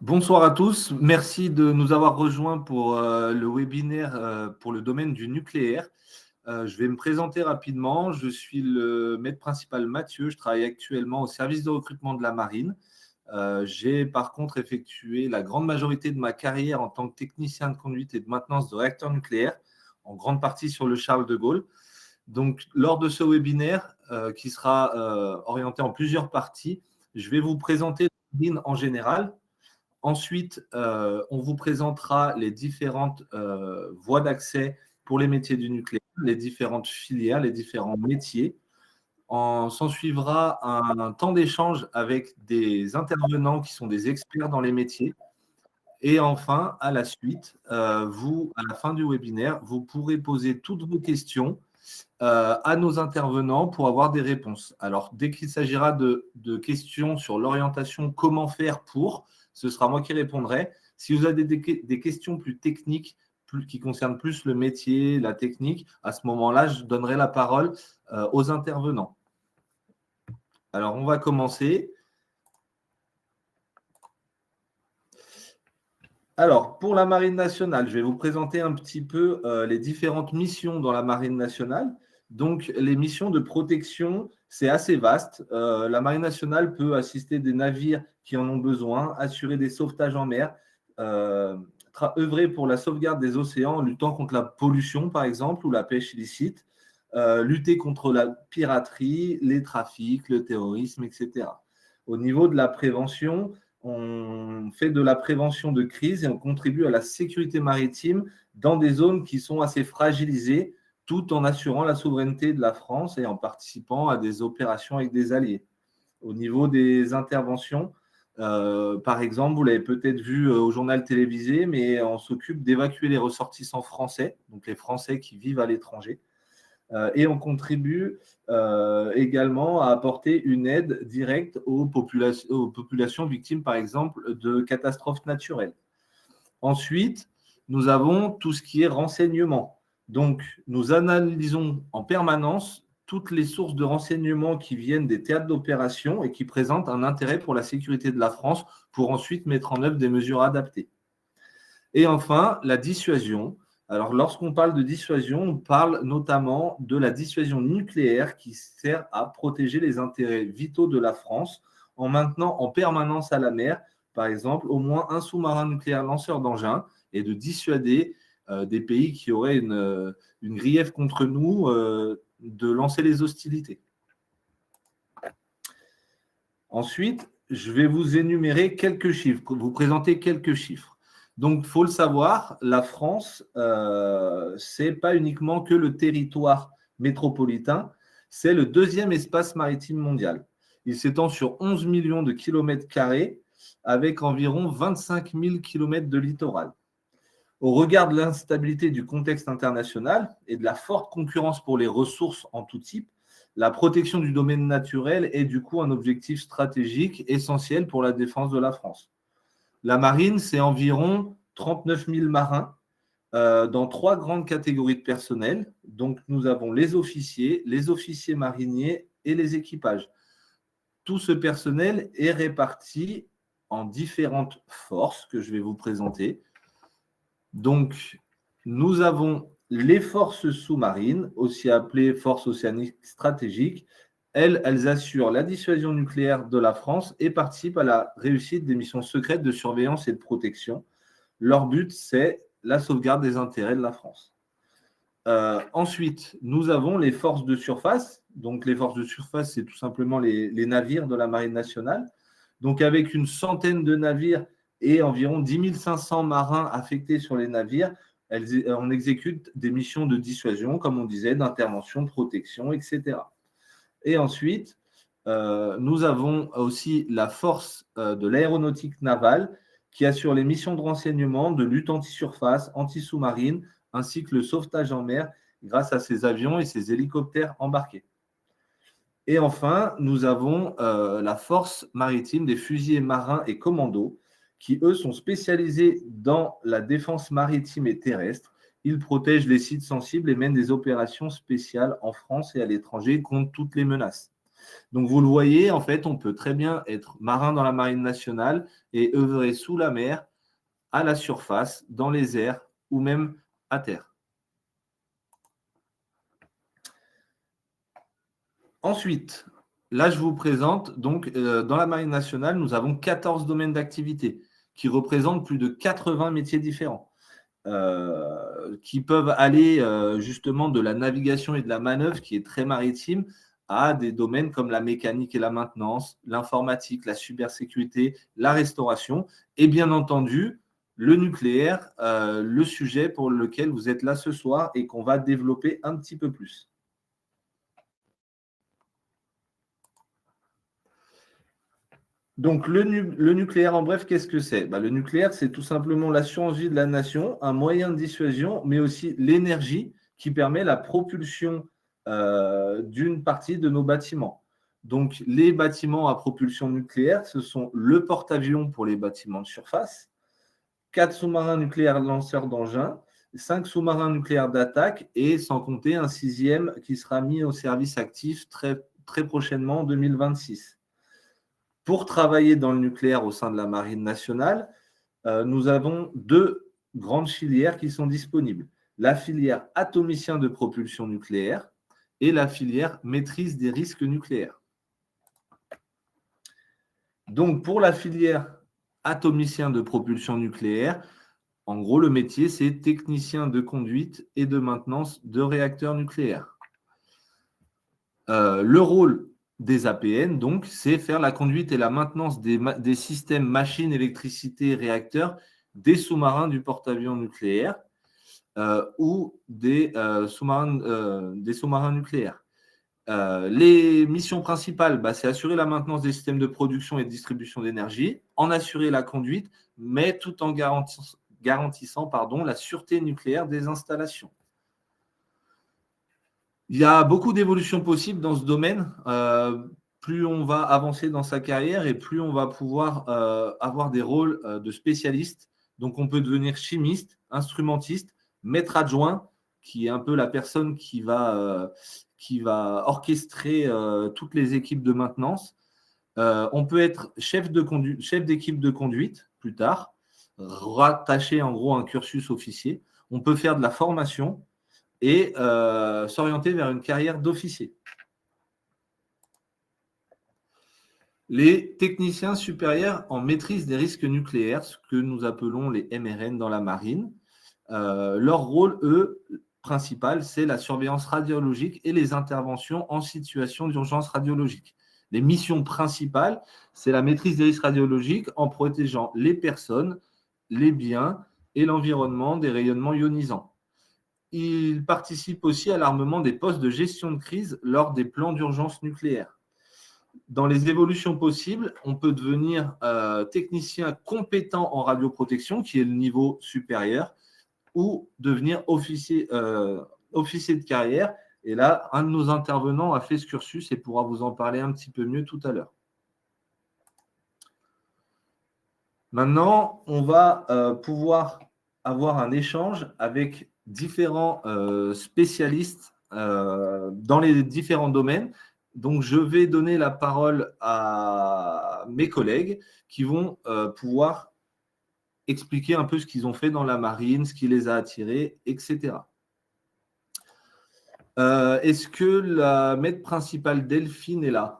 Bonsoir à tous, merci de nous avoir rejoints pour le webinaire pour le domaine du nucléaire. Je vais me présenter rapidement. Je suis le maître principal Mathieu, je travaille actuellement au service de recrutement de la marine. J'ai par contre effectué la grande majorité de ma carrière en tant que technicien de conduite et de maintenance de réacteurs nucléaires, en grande partie sur le Charles de Gaulle. Donc, lors de ce webinaire qui sera orienté en plusieurs parties, je vais vous présenter la marine en général. Ensuite, on vous présentera les différentes voies d'accès pour les métiers du nucléaire, les différentes filières, les différents métiers. S'en suivra un temps d'échange avec des intervenants qui sont des experts dans les métiers. Et enfin, à la suite, à la fin du webinaire, vous pourrez poser toutes vos questions à nos intervenants pour avoir des réponses. Alors, dès qu'il s'agira de questions sur l'orientation, comment faire pour, ce sera moi qui répondrai. Si vous avez des questions plus techniques, qui concernent plus le métier, la technique, à ce moment-là, je donnerai la parole aux intervenants. Alors, on va commencer. Alors, pour la Marine nationale, je vais vous présenter un petit peu les différentes missions dans la Marine nationale. Donc, les missions de protection, c'est assez vaste. La Marine nationale peut assister des navires qui en ont besoin, assurer des sauvetages en mer, œuvrer pour la sauvegarde des océans en luttant contre la pollution, par exemple, ou la pêche illicite, lutter contre la piraterie, les trafics, le terrorisme, etc. Au niveau de la prévention, on fait de la prévention de crise et on contribue à la sécurité maritime dans des zones qui sont assez fragilisées, tout en assurant la souveraineté de la France et en participant à des opérations avec des alliés. Au niveau des interventions, par exemple, vous l'avez peut-être vu au journal télévisé, mais on s'occupe d'évacuer les ressortissants français, donc les Français qui vivent à l'étranger. Et on contribue également à apporter une aide directe aux populations victimes, par exemple, de catastrophes naturelles. Ensuite, nous avons tout ce qui est renseignement. Donc, nous analysons en permanence toutes les sources de renseignement qui viennent des théâtres d'opération et qui présentent un intérêt pour la sécurité de la France pour ensuite mettre en œuvre des mesures adaptées. Et enfin, la dissuasion. Alors, lorsqu'on parle de dissuasion, on parle notamment de la dissuasion nucléaire qui sert à protéger les intérêts vitaux de la France en maintenant en permanence à la mer, par exemple, au moins un sous-marin nucléaire lanceur d'engins et de dissuader des pays qui auraient une grieffe contre nous de lancer les hostilités. Ensuite, je vais vous énumérer quelques chiffres, vous présenter quelques chiffres. Donc, il faut le savoir, la France, ce n'est pas uniquement que le territoire métropolitain, c'est le deuxième espace maritime mondial. Il s'étend sur 11 millions de kilomètres carrés avec environ 25 000 kilomètres de littoral. Au regard de l'instabilité du contexte international et de la forte concurrence pour les ressources en tout type, la protection du domaine naturel est du coup un objectif stratégique essentiel pour la défense de la France. La marine, c'est environ 39 000 marins dans 3 grandes catégories de personnel. Donc, nous avons les officiers mariniers et les équipages. Tout ce personnel est réparti en différentes forces que je vais vous présenter. Donc, nous avons les forces sous-marines, aussi appelées forces océaniques stratégiques. Elles assurent la dissuasion nucléaire de la France et participent à la réussite des missions secrètes de surveillance et de protection. Leur but, c'est la sauvegarde des intérêts de la France. Ensuite, nous avons les forces de surface. Donc, les forces de surface, c'est tout simplement les navires de la Marine nationale. Donc, avec une centaine de navires et environ 10 500 marins affectés sur les navires, on exécute des missions de dissuasion, comme on disait, d'intervention, de protection, etc. Et ensuite, nous avons aussi la force de l'aéronautique navale qui assure les missions de renseignement, de lutte anti-surface, anti-sous-marine, ainsi que le sauvetage en mer grâce à ses avions et ses hélicoptères embarqués. Et enfin, nous avons la force maritime des fusiliers marins et commandos qui, eux, sont spécialisés dans la défense maritime et terrestre. Ils protègent les sites sensibles et mènent des opérations spéciales en France et à l'étranger contre toutes les menaces. Donc, vous le voyez, en fait, on peut très bien être marin dans la marine nationale et œuvrer sous la mer, à la surface, dans les airs ou même à terre. Ensuite, là, je vous présente, donc, dans la marine nationale, nous avons 14 domaines d'activité qui représentent plus de 80 métiers différents. Qui peuvent aller justement de la navigation et de la manœuvre, qui est très maritime, à des domaines comme la mécanique et la maintenance, l'informatique, la cybersécurité, la restauration, et bien entendu, le nucléaire, le sujet pour lequel vous êtes là ce soir et qu'on va développer un petit peu plus. Donc, le nucléaire, en bref, qu'est-ce que c'est? Le nucléaire, c'est tout simplement l'assurance vie de la nation, un moyen de dissuasion, mais aussi l'énergie qui permet la propulsion d'une partie de nos bâtiments. Donc, les bâtiments à propulsion nucléaire, ce sont le porte-avions pour les bâtiments de surface, 4 sous-marins nucléaires lanceurs d'engins, 5 sous-marins nucléaires d'attaque et sans compter un 6e qui sera mis au service actif très, très prochainement en 2026. Pour travailler dans le nucléaire au sein de la Marine nationale, nous avons 2 grandes filières qui sont disponibles. La filière atomicien de propulsion nucléaire et la filière maîtrise des risques nucléaires. Donc, pour la filière atomicien de propulsion nucléaire, en gros, le métier, c'est technicien de conduite et de maintenance de réacteurs nucléaires. Le rôle des APN, donc, c'est faire la conduite et la maintenance des systèmes machines, électricité, réacteurs des sous-marins du porte-avions nucléaire ou des sous-marins nucléaires. Les missions principales, c'est assurer la maintenance des systèmes de production et de distribution d'énergie, en assurer la conduite, mais tout en garantissant la sûreté nucléaire des installations. Il y a beaucoup d'évolutions possibles dans ce domaine. Plus on va avancer dans sa carrière et plus on va pouvoir avoir des rôles de spécialiste. Donc, on peut devenir chimiste, instrumentiste, maître adjoint, qui est un peu la personne qui va orchestrer toutes les équipes de maintenance. On peut être chef d'équipe de conduite plus tard, rattaché en gros à un cursus officier. On peut faire de la formation et s'orienter vers une carrière d'officier. Les techniciens supérieurs en maîtrise des risques nucléaires, ce que nous appelons les MRN dans la marine, leur rôle, principal, c'est la surveillance radiologique et les interventions en situation d'urgence radiologique. Les missions principales, c'est la maîtrise des risques radiologiques en protégeant les personnes, les biens et l'environnement des rayonnements ionisants. Il participe aussi à l'armement des postes de gestion de crise lors des plans d'urgence nucléaire. Dans les évolutions possibles, on peut devenir technicien compétent en radioprotection, qui est le niveau supérieur, ou devenir officier de carrière. Et là, un de nos intervenants a fait ce cursus et pourra vous en parler un petit peu mieux tout à l'heure. Maintenant, on va pouvoir avoir un échange avec différents spécialistes dans les différents domaines. Donc, je vais donner la parole à mes collègues qui vont pouvoir expliquer un peu ce qu'ils ont fait dans la marine, ce qui les a attirés, etc. Est-ce que la maître principale Delphine est là?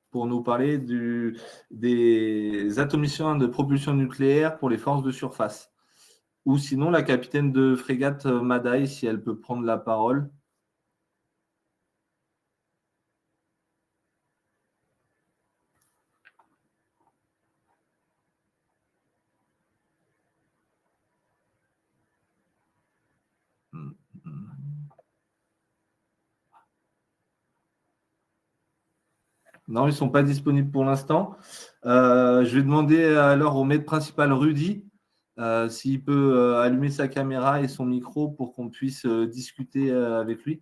Pour nous parler des atomiciens de propulsion nucléaire pour les forces de surface. Ou sinon, la capitaine de frégate Madaï, si elle peut prendre la parole. Non, ils ne sont pas disponibles pour l'instant. Je vais demander alors au maître principal Rudy s'il peut allumer sa caméra et son micro pour qu'on puisse discuter avec lui.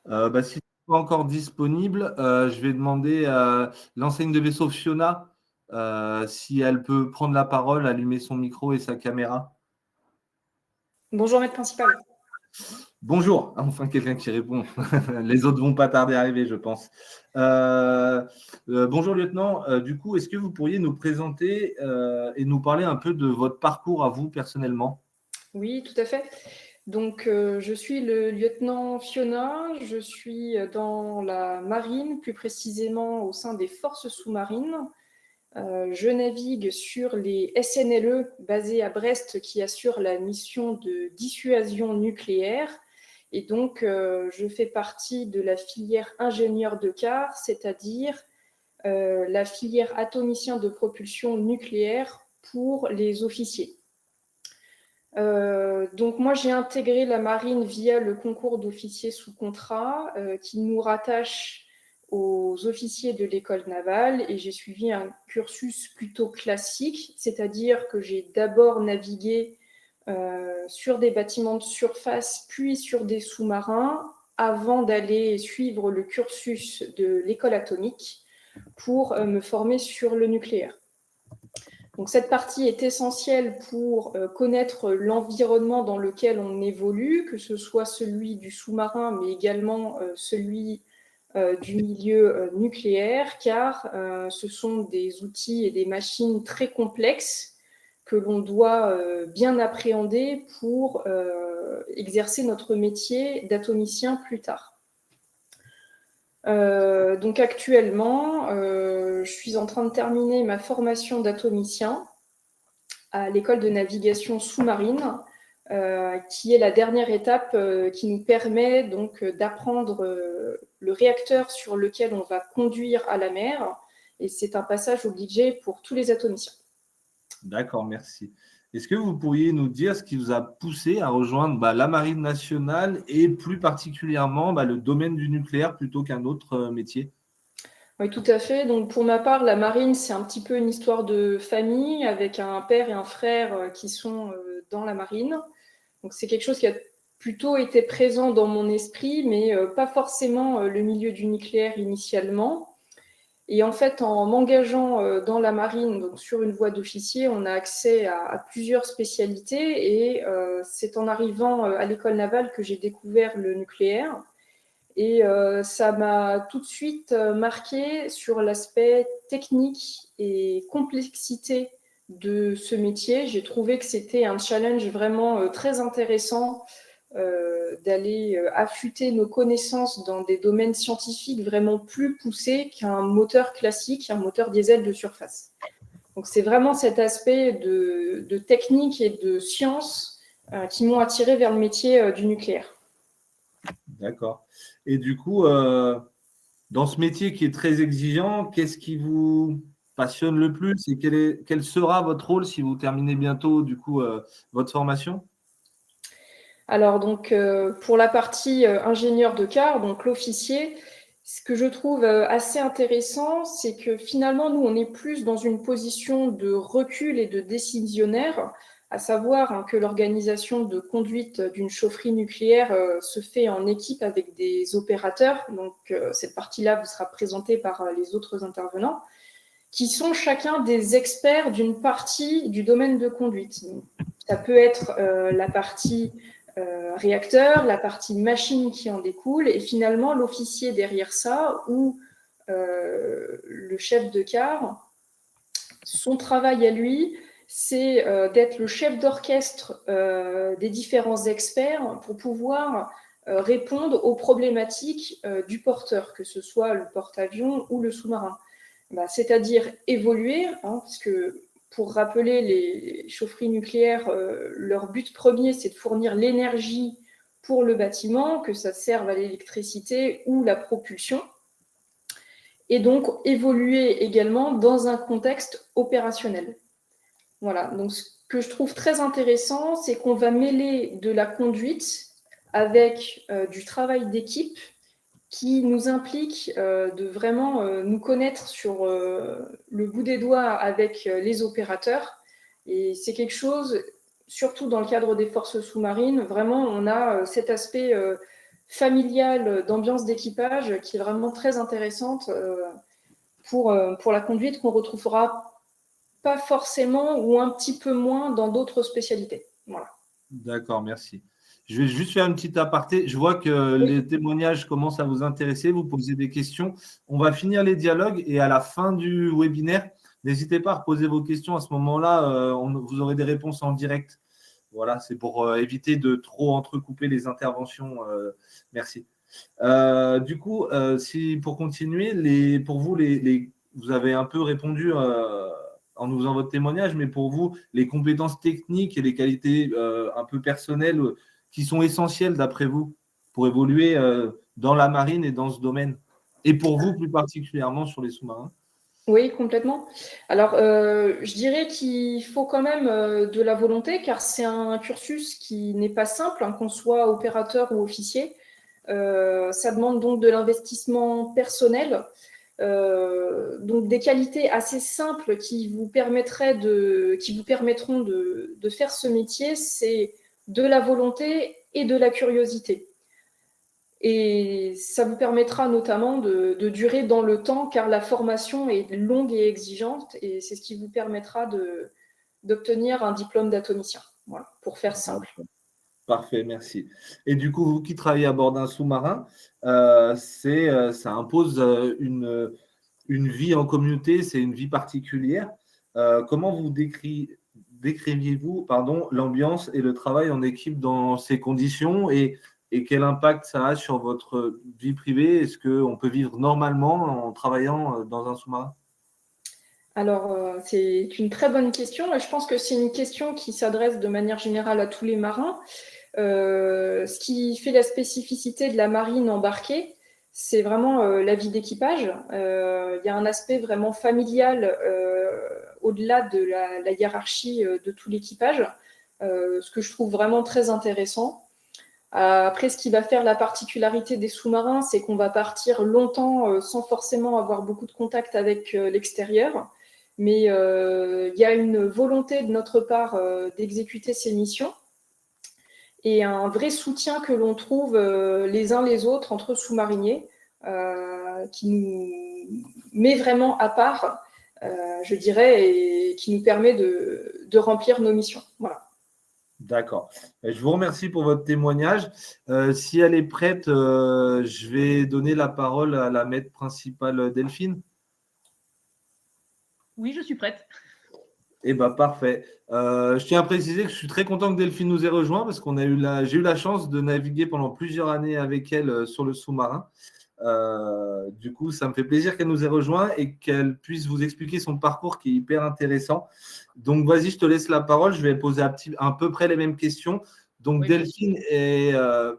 Si ce n'est pas encore disponible, je vais demander à l'enseigne de vaisseau Fiona si elle peut prendre la parole, allumer son micro et sa caméra. Bonjour, maître principal. Bonjour, enfin quelqu'un qui répond. Les autres vont pas tarder à arriver, je pense. Bonjour lieutenant, du coup, est-ce que vous pourriez nous présenter et nous parler un peu de votre parcours à vous personnellement? Oui, tout à fait. Donc, je suis le lieutenant Fiona, je suis dans la marine, plus précisément au sein des forces sous-marines. Je navigue sur les SNLE basés à Brest qui assurent la mission de dissuasion nucléaire. Et donc, je fais partie de la filière ingénieur de quart, c'est-à-dire la filière atomicien de propulsion nucléaire pour les officiers. Donc moi, j'ai intégré la marine via le concours d'officiers sous contrat qui nous rattache aux officiers de l'école navale et j'ai suivi un cursus plutôt classique, c'est-à-dire que j'ai d'abord navigué sur des bâtiments de surface puis sur des sous-marins avant d'aller suivre le cursus de l'école atomique pour me former sur le nucléaire. Donc cette partie est essentielle pour connaître l'environnement dans lequel on évolue, que ce soit celui du sous-marin, mais également celui du milieu nucléaire, car ce sont des outils et des machines très complexes que l'on doit bien appréhender pour exercer notre métier d'atomicien plus tard. Donc actuellement, je suis en train de terminer ma formation d'atomicien à l'école de navigation sous-marine, qui est la dernière étape qui nous permet donc d'apprendre le réacteur sur lequel on va conduire à la mer. Et c'est un passage obligé pour tous les atomiciens. D'accord, merci. Est-ce que vous pourriez nous dire ce qui vous a poussé à rejoindre la Marine nationale et plus particulièrement le domaine du nucléaire plutôt qu'un autre métier? Oui, tout à fait. Donc, pour ma part, la marine, c'est un petit peu une histoire de famille avec un père et un frère qui sont dans la marine. Donc, c'est quelque chose qui a plutôt été présent dans mon esprit, mais pas forcément le milieu du nucléaire initialement. Et en fait, en m'engageant dans la marine, donc sur une voie d'officier, on a accès à plusieurs spécialités. Et c'est en arrivant à l'école navale que j'ai découvert le nucléaire. Et ça m'a tout de suite marqué sur l'aspect technique et complexité de ce métier. J'ai trouvé que c'était un challenge vraiment très intéressant d'aller affûter nos connaissances dans des domaines scientifiques vraiment plus poussés qu'un moteur classique, un moteur diesel de surface. Donc c'est vraiment cet aspect de technique et de science qui m'ont attiré vers le métier du nucléaire. D'accord. Et du coup, dans ce métier qui est très exigeant, qu'est-ce qui vous passionne le plus et quel sera votre rôle si vous terminez bientôt du coup votre formation? Alors donc pour la partie ingénieur de quart, donc l'officier, ce que je trouve assez intéressant, c'est que finalement nous on est plus dans une position de recul et de décisionnaire, à savoir que l'organisation de conduite d'une chaufferie nucléaire se fait en équipe avec des opérateurs. Donc cette partie-là vous sera présentée par les autres intervenants, qui sont chacun des experts d'une partie du domaine de conduite. Donc, ça peut être la partie réacteur, la partie machine qui en découle, et finalement l'officier derrière ça, ou le chef de quart, son travail à lui, c'est d'être le chef d'orchestre des différents experts pour pouvoir répondre aux problématiques du porteur, que ce soit le porte-avions ou le sous-marin. C'est-à-dire évoluer, parce que pour rappeler les chaufferies nucléaires, leur but premier, c'est de fournir l'énergie pour le bâtiment, que ça serve à l'électricité ou la propulsion, et donc évoluer également dans un contexte opérationnel. Voilà, donc ce que je trouve très intéressant, c'est qu'on va mêler de la conduite avec du travail d'équipe qui nous implique de vraiment nous connaître sur le bout des doigts avec les opérateurs. Et c'est quelque chose, surtout dans le cadre des forces sous-marines, vraiment on a cet aspect familiale d'ambiance d'équipage qui est vraiment très intéressante pour la conduite qu'on retrouvera pas forcément ou un petit peu moins dans d'autres spécialités. Voilà. D'accord, merci. Je vais juste faire une petite aparté. Je vois que les témoignages commencent à vous intéresser, vous posez des questions. On va finir les dialogues et à la fin du webinaire, n'hésitez pas à poser vos questions. À ce moment-là, vous aurez des réponses en direct. Voilà, c'est pour éviter de trop entrecouper les interventions. Merci. Du coup, pour continuer, pour vous, vous avez un peu répondu en nous faisant votre témoignage, mais pour vous, les compétences techniques et les qualités un peu personnelles qui sont essentielles d'après vous pour évoluer dans la marine et dans ce domaine, et pour vous plus particulièrement sur les sous-marins? Oui, complètement. Alors, je dirais qu'il faut quand même de la volonté, car c'est un cursus qui n'est pas simple, hein, qu'on soit opérateur ou officier. Ça demande donc de l'investissement personnel, donc des qualités assez simples qui vous permettront de faire ce métier, c'est de la volonté et de la curiosité. Et ça vous permettra notamment de durer dans le temps, car la formation est longue et exigeante, et c'est ce qui vous permettra d'obtenir un diplôme d'atomicien. Voilà, pour faire simple. Parfait, merci. Et du coup, vous qui travaillez à bord d'un sous-marin, ça impose une vie en communauté, c'est une vie particulière. Comment vous décriviez-vous, l'ambiance et le travail en équipe dans ces conditions et quel impact ça a sur votre vie privée? Est-ce qu'on peut vivre normalement en travaillant dans un sous-marin? Alors, c'est une très bonne question, et je pense que c'est une question qui s'adresse de manière générale à tous les marins. Ce qui fait la spécificité de la marine embarquée, c'est vraiment la vie d'équipage. Il y a un aspect vraiment familial au-delà de la hiérarchie de tout l'équipage, ce que je trouve vraiment très intéressant. Après, ce qui va faire la particularité des sous-marins, c'est qu'on va partir longtemps sans forcément avoir beaucoup de contact avec l'extérieur. Mais il y a une volonté de notre part d'exécuter ces missions et un vrai soutien que l'on trouve les uns les autres entre sous-mariniers qui nous met vraiment à part, je dirais, et qui nous permet de remplir nos missions. Voilà. D'accord. Je vous remercie pour votre témoignage. Si elle est prête, je vais donner la parole à la maître principale Delphine. Oui, je suis prête. Eh bien, parfait. Je tiens à préciser que je suis très content que Delphine nous ait rejoint parce j'ai eu la chance de naviguer pendant plusieurs années avec elle sur le sous-marin. Du coup, ça me fait plaisir qu'elle nous ait rejoint et qu'elle puisse vous expliquer son parcours qui est hyper intéressant. Donc, vas-y, je te laisse la parole. Je vais poser à peu près les mêmes questions. Donc, oui. Delphine est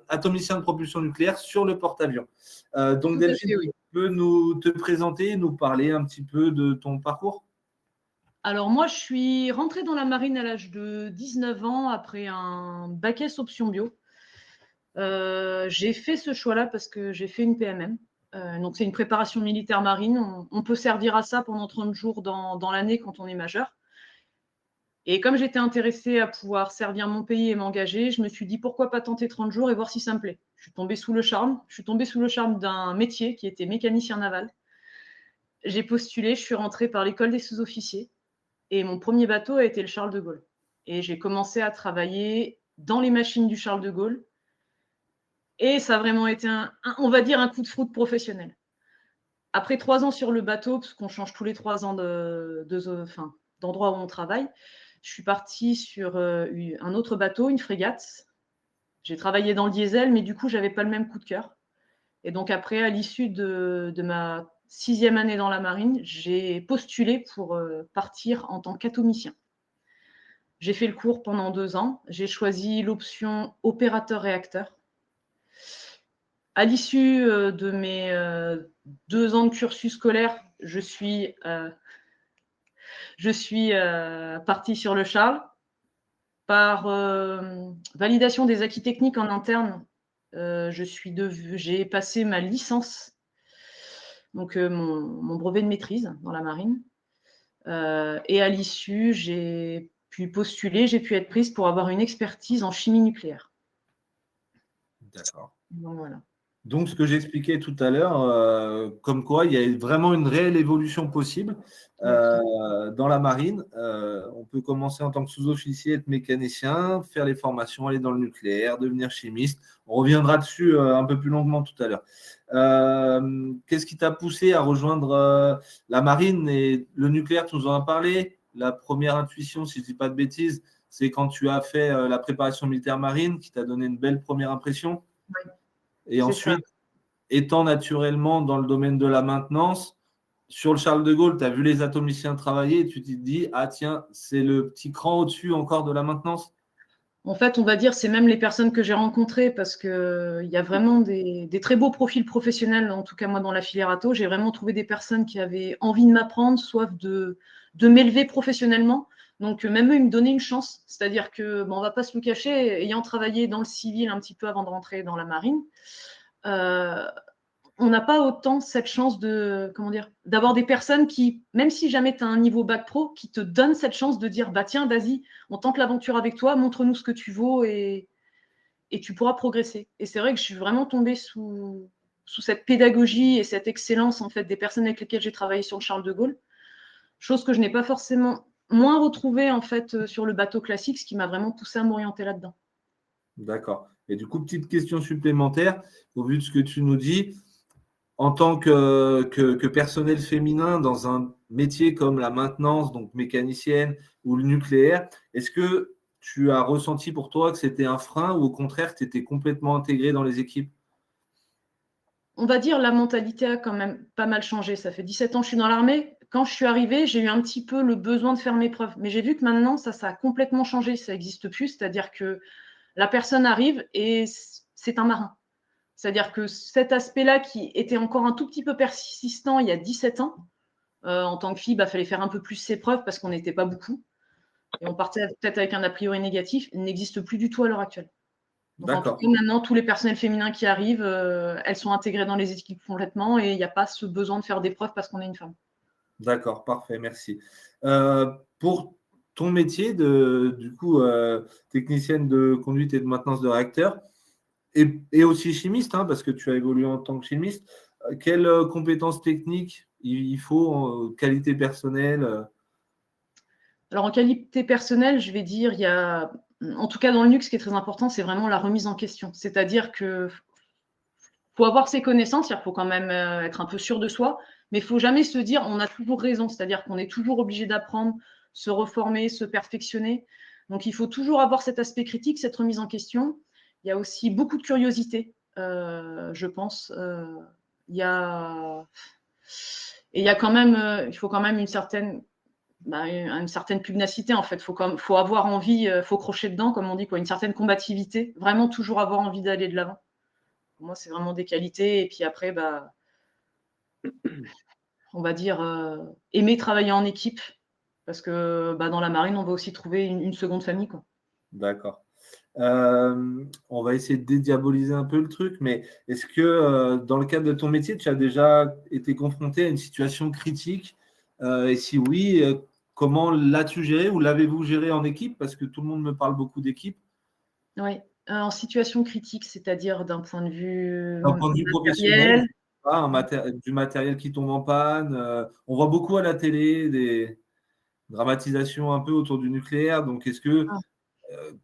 atomicien de propulsion nucléaire sur le porte-avions. Donc, Delphine, oui. Tu peux te présenter, nous parler un petit peu de ton parcours? Alors, moi, je suis rentrée dans la marine à l'âge de 19 ans après un bac S option bio. J'ai fait ce choix-là parce que j'ai fait une PMM. Donc, c'est une préparation militaire marine. On peut servir à ça pendant 30 jours dans l'année quand on est majeur. Et comme j'étais intéressée à pouvoir servir mon pays et m'engager, je me suis dit pourquoi pas tenter 30 jours et voir si ça me plaît. Je suis tombée sous le charme. Je suis tombée sous le charme d'un métier qui était mécanicien naval. J'ai postulé, je suis rentrée par l'école des sous-officiers. Et mon premier bateau a été le Charles de Gaulle. Et j'ai commencé à travailler dans les machines du Charles de Gaulle. Et ça a vraiment été, on va dire, un coup de foudre professionnel. Après 3 ans sur le bateau, parce qu'on change tous les 3 ans d'endroit où on travaille, je suis partie sur un autre bateau, une frégate. J'ai travaillé dans le diesel, mais du coup, je n'avais pas le même coup de cœur. Et donc après, à l'issue de ma 6e année dans la marine, j'ai postulé pour partir en tant qu'atomicien. J'ai fait le cours pendant 2 ans. J'ai choisi l'option opérateur-réacteur. À l'issue de mes 2 ans de cursus scolaire, je suis partie sur le Charles. Par validation des acquis techniques en interne, j'ai passé ma licence, donc mon brevet de maîtrise dans la marine. Et à l'issue, j'ai pu postuler, j'ai pu être prise pour avoir une expertise en chimie nucléaire. D'accord. Donc, voilà. Donc, ce que j'expliquais tout à l'heure, comme quoi il y a vraiment une réelle évolution possible dans la marine. On peut commencer en tant que sous-officier, être mécanicien, faire les formations, aller dans le nucléaire, devenir chimiste. On reviendra dessus un peu plus longuement tout à l'heure. Qu'est-ce qui t'a poussé à rejoindre la marine et le nucléaire? Tu nous en as parlé. La première intuition, si je ne dis pas de bêtises, c'est quand tu as fait la préparation militaire marine qui t'a donné une belle première impression. Oui, Et c'est ensuite, ça. étant naturellement dans le domaine de la maintenance, sur le Charles de Gaulle, tu as vu les atomiciens travailler et tu t'es dit, ah tiens, c'est le petit cran au-dessus encore de la maintenance. En fait, on va dire, c'est même les personnes que j'ai rencontrées parce qu'il y a vraiment des très beaux profils professionnels, en tout cas moi dans la filière Ato. J'ai vraiment trouvé des personnes qui avaient envie de m'apprendre, soif de m'élever professionnellement. Donc même eux, ils me donnaient une chance. C'est-à-dire que, bon, on ne va pas se le cacher, ayant travaillé dans le civil un petit peu avant de rentrer dans la marine, on n'a pas autant cette chance de, comment dire, d'avoir des personnes qui, même si jamais tu as un niveau bac pro, qui te donnent cette chance de dire, bah tiens, vas-y, on tente l'aventure avec toi, montre-nous ce que tu vaux et tu pourras progresser. Et c'est vrai que je suis vraiment tombée sous cette pédagogie et cette excellence en fait des personnes avec lesquelles j'ai travaillé sur le Charles de Gaulle, chose que je n'ai pas forcément moins retrouvée en fait sur le bateau classique, ce qui m'a vraiment poussée à m'orienter là-dedans. D'accord. Et du coup, petite question supplémentaire, au vu de ce que tu nous dis, en tant que personnel féminin dans un métier comme la maintenance, donc mécanicienne ou le nucléaire, est-ce que tu as ressenti pour toi que c'était un frein ou au contraire que tu étais complètement intégré dans les équipes? On va dire la mentalité a quand même pas mal changé. Ça fait 17 ans que je suis dans l'armée. Quand je suis arrivée, j'ai eu un petit peu le besoin de faire mes preuves. Mais j'ai vu que maintenant, ça a complètement changé. Ça n'existe plus. C'est-à-dire que la personne arrive et c'est un marin. C'est-à-dire que cet aspect-là qui était encore un tout petit peu persistant il y a 17 ans, en tant que fille, il fallait faire un peu plus ses preuves parce qu'on n'était pas beaucoup. Et on partait peut-être avec un a priori négatif. Il n'existe plus du tout à l'heure actuelle. Donc en tout D'accord. cas, maintenant, tous les personnels féminins qui arrivent, elles sont intégrées dans les équipes complètement et il n'y a pas ce besoin de faire des preuves parce qu'on est une femme. D'accord, parfait, merci. Pour ton métier du coup, technicienne de conduite et de maintenance de réacteurs, et aussi chimiste, hein, parce que tu as évolué en tant que chimiste, quelles compétences techniques il faut en qualité personnelle? Alors en qualité personnelle, je vais dire, il y a, en tout cas dans le NUC, ce qui est très important, c'est vraiment la remise en question. C'est-à-dire que faut avoir ses connaissances, il faut quand même être un peu sûr de soi, mais il ne faut jamais se dire on a toujours raison, c'est-à-dire qu'on est toujours obligé d'apprendre, se reformer, se perfectionner. Donc il faut toujours avoir cet aspect critique, cette remise en question. Il y a aussi beaucoup de curiosité, je pense. Et il y a quand même, il faut quand même une certaine pugnacité en fait. Faut avoir envie, faut crocher dedans, comme on dit, quoi, une certaine combativité, vraiment toujours avoir envie d'aller de l'avant. Pour moi, c'est vraiment des qualités. Et puis après, on va dire aimer travailler en équipe, parce que dans la marine, on va aussi trouver une seconde famille, quoi. D'accord. On va essayer de dédiaboliser un peu le truc, mais est-ce que dans le cadre de ton métier, tu as déjà été confronté à une situation critique? Et si oui, comment l'as-tu géré ou l'avez-vous géré en équipe? Parce que tout le monde me parle beaucoup d'équipe. Oui, en situation critique, c'est-à-dire d'un point de vue D'un point de vue professionnel, matériel. du matériel qui tombe en panne. On voit beaucoup à la télé des dramatisations un peu autour du nucléaire. Donc, Ah,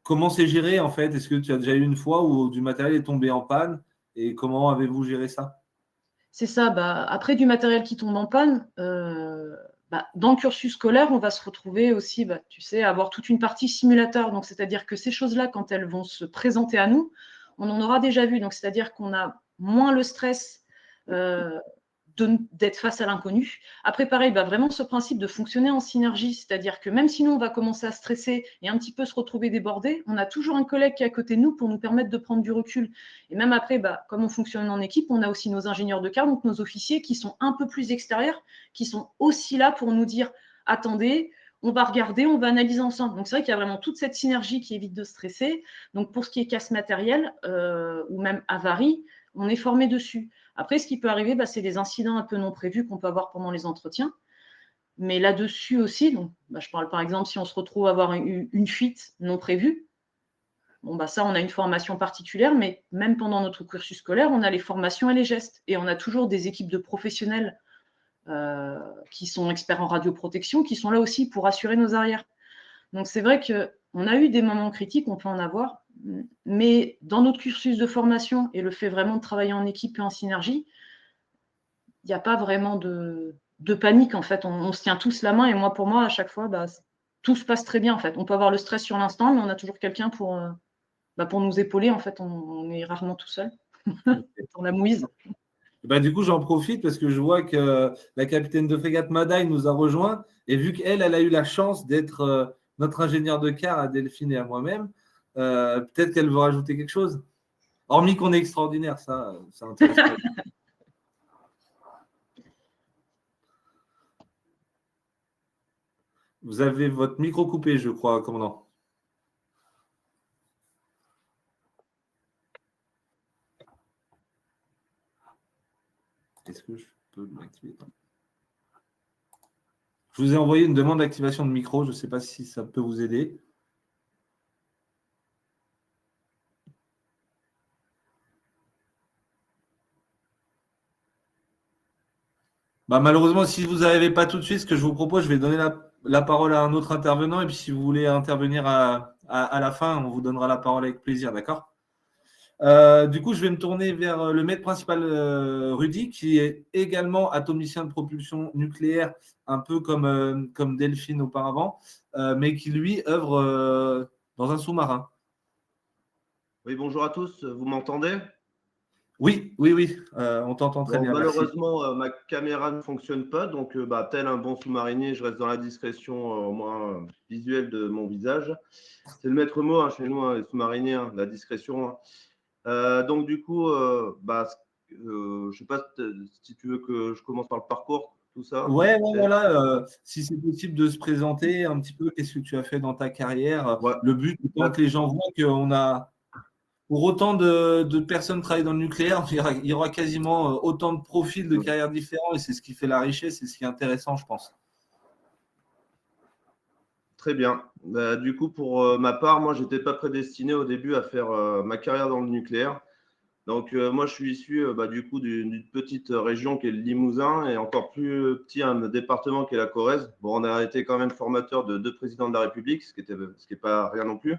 comment c'est géré en fait? Est-ce que tu as déjà eu une fois où du matériel est tombé en panne et comment avez-vous géré ça? c'est ça. Après du matériel qui tombe en panne, dans le cursus scolaire, on va se retrouver aussi, tu sais, à avoir toute une partie simulateur. Donc, c'est-à-dire que ces choses-là, quand elles vont se présenter à nous, on en aura déjà vu. Donc, c'est-à-dire qu'on a moins le stress d'être face à l'inconnu. Après, pareil, vraiment ce principe de fonctionner en synergie, c'est-à-dire que même si nous, on va commencer à stresser et un petit peu se retrouver débordé, on a toujours un collègue qui est à côté de nous pour nous permettre de prendre du recul. Et même après, comme on fonctionne en équipe, on a aussi nos ingénieurs de quart, donc nos officiers qui sont un peu plus extérieurs, qui sont aussi là pour nous dire « Attendez, on va regarder, on va analyser ensemble ». Donc c'est vrai qu'il y a vraiment toute cette synergie qui évite de stresser. Donc pour ce qui est casse matériel ou même avarie, on est formé dessus. Après, ce qui peut arriver, c'est des incidents un peu non prévus qu'on peut avoir pendant les entretiens. Mais là-dessus aussi, donc, je parle par exemple si on se retrouve à avoir une fuite non prévue, Bon, bah ça, on a une formation particulière, mais même pendant notre cursus scolaire, on a les formations et les gestes. Et on a toujours des équipes de professionnels qui sont experts en radioprotection, qui sont là aussi pour assurer nos arrières. Donc, c'est vrai qu'on a eu des moments critiques, on peut en avoir, mais dans notre cursus de formation et le fait vraiment de travailler en équipe et en synergie, il n'y a pas vraiment de panique, en fait. On se tient tous la main et pour moi, à chaque fois, tout se passe très bien, en fait. On peut avoir le stress sur l'instant, mais on a toujours quelqu'un pour nous épauler. En fait, on est rarement tout seul dans la mouise. Du coup, j'en profite parce que je vois que la capitaine de frégate Madaï nous a rejoint. Et vu qu'elle, elle a eu la chance d'être notre ingénieur de quart à Delphine et à moi-même, peut-être qu'elle veut rajouter quelque chose. Hormis qu'on est extraordinaire, ça intéresse pas. Vous avez votre micro coupé, je crois, commandant. Est-ce que je peux l'activer? Je vous ai envoyé une demande d'activation de micro. Je ne sais pas si ça peut vous aider. Malheureusement, si vous n'arrivez pas tout de suite, ce que je vous propose, je vais donner la parole à un autre intervenant. Et puis, si vous voulez intervenir à la fin, on vous donnera la parole avec plaisir. D'accord ? Du coup, je vais me tourner vers le maître principal Rudy, qui est également atomicien de propulsion nucléaire, un peu comme Delphine auparavant, mais qui, lui, œuvre dans un sous-marin. Oui, bonjour à tous. Vous m'entendez ? Oui, on t'entend très bien. Malheureusement, ma caméra ne fonctionne pas, donc tel un bon sous-marinier, je reste dans la discrétion au moins visuelle de mon visage. C'est le maître mot chez nous, les sous-mariniers, la discrétion. Donc du coup, je ne sais pas si tu veux que je commence par le parcours, tout ça. Ouais, voilà. Si c'est possible de se présenter un petit peu, qu'est-ce que tu as fait dans ta carrière. Ouais. Le but étant que les gens voient qu'on a, pour autant de personnes travaillent dans le nucléaire, il y aura quasiment autant de profils de carrières différents et c'est ce qui fait la richesse, c'est ce qui est intéressant, je pense. Très bien. Du coup, pour ma part, moi, je n'étais pas prédestiné au début à faire ma carrière dans le nucléaire. Donc, moi, je suis issu du coup d'une petite région qui est le Limousin et encore plus petit, un département qui est la Corrèze. Bon, on a été quand même formateur de 2 présidents de la République, ce qui n'est pas rien non plus.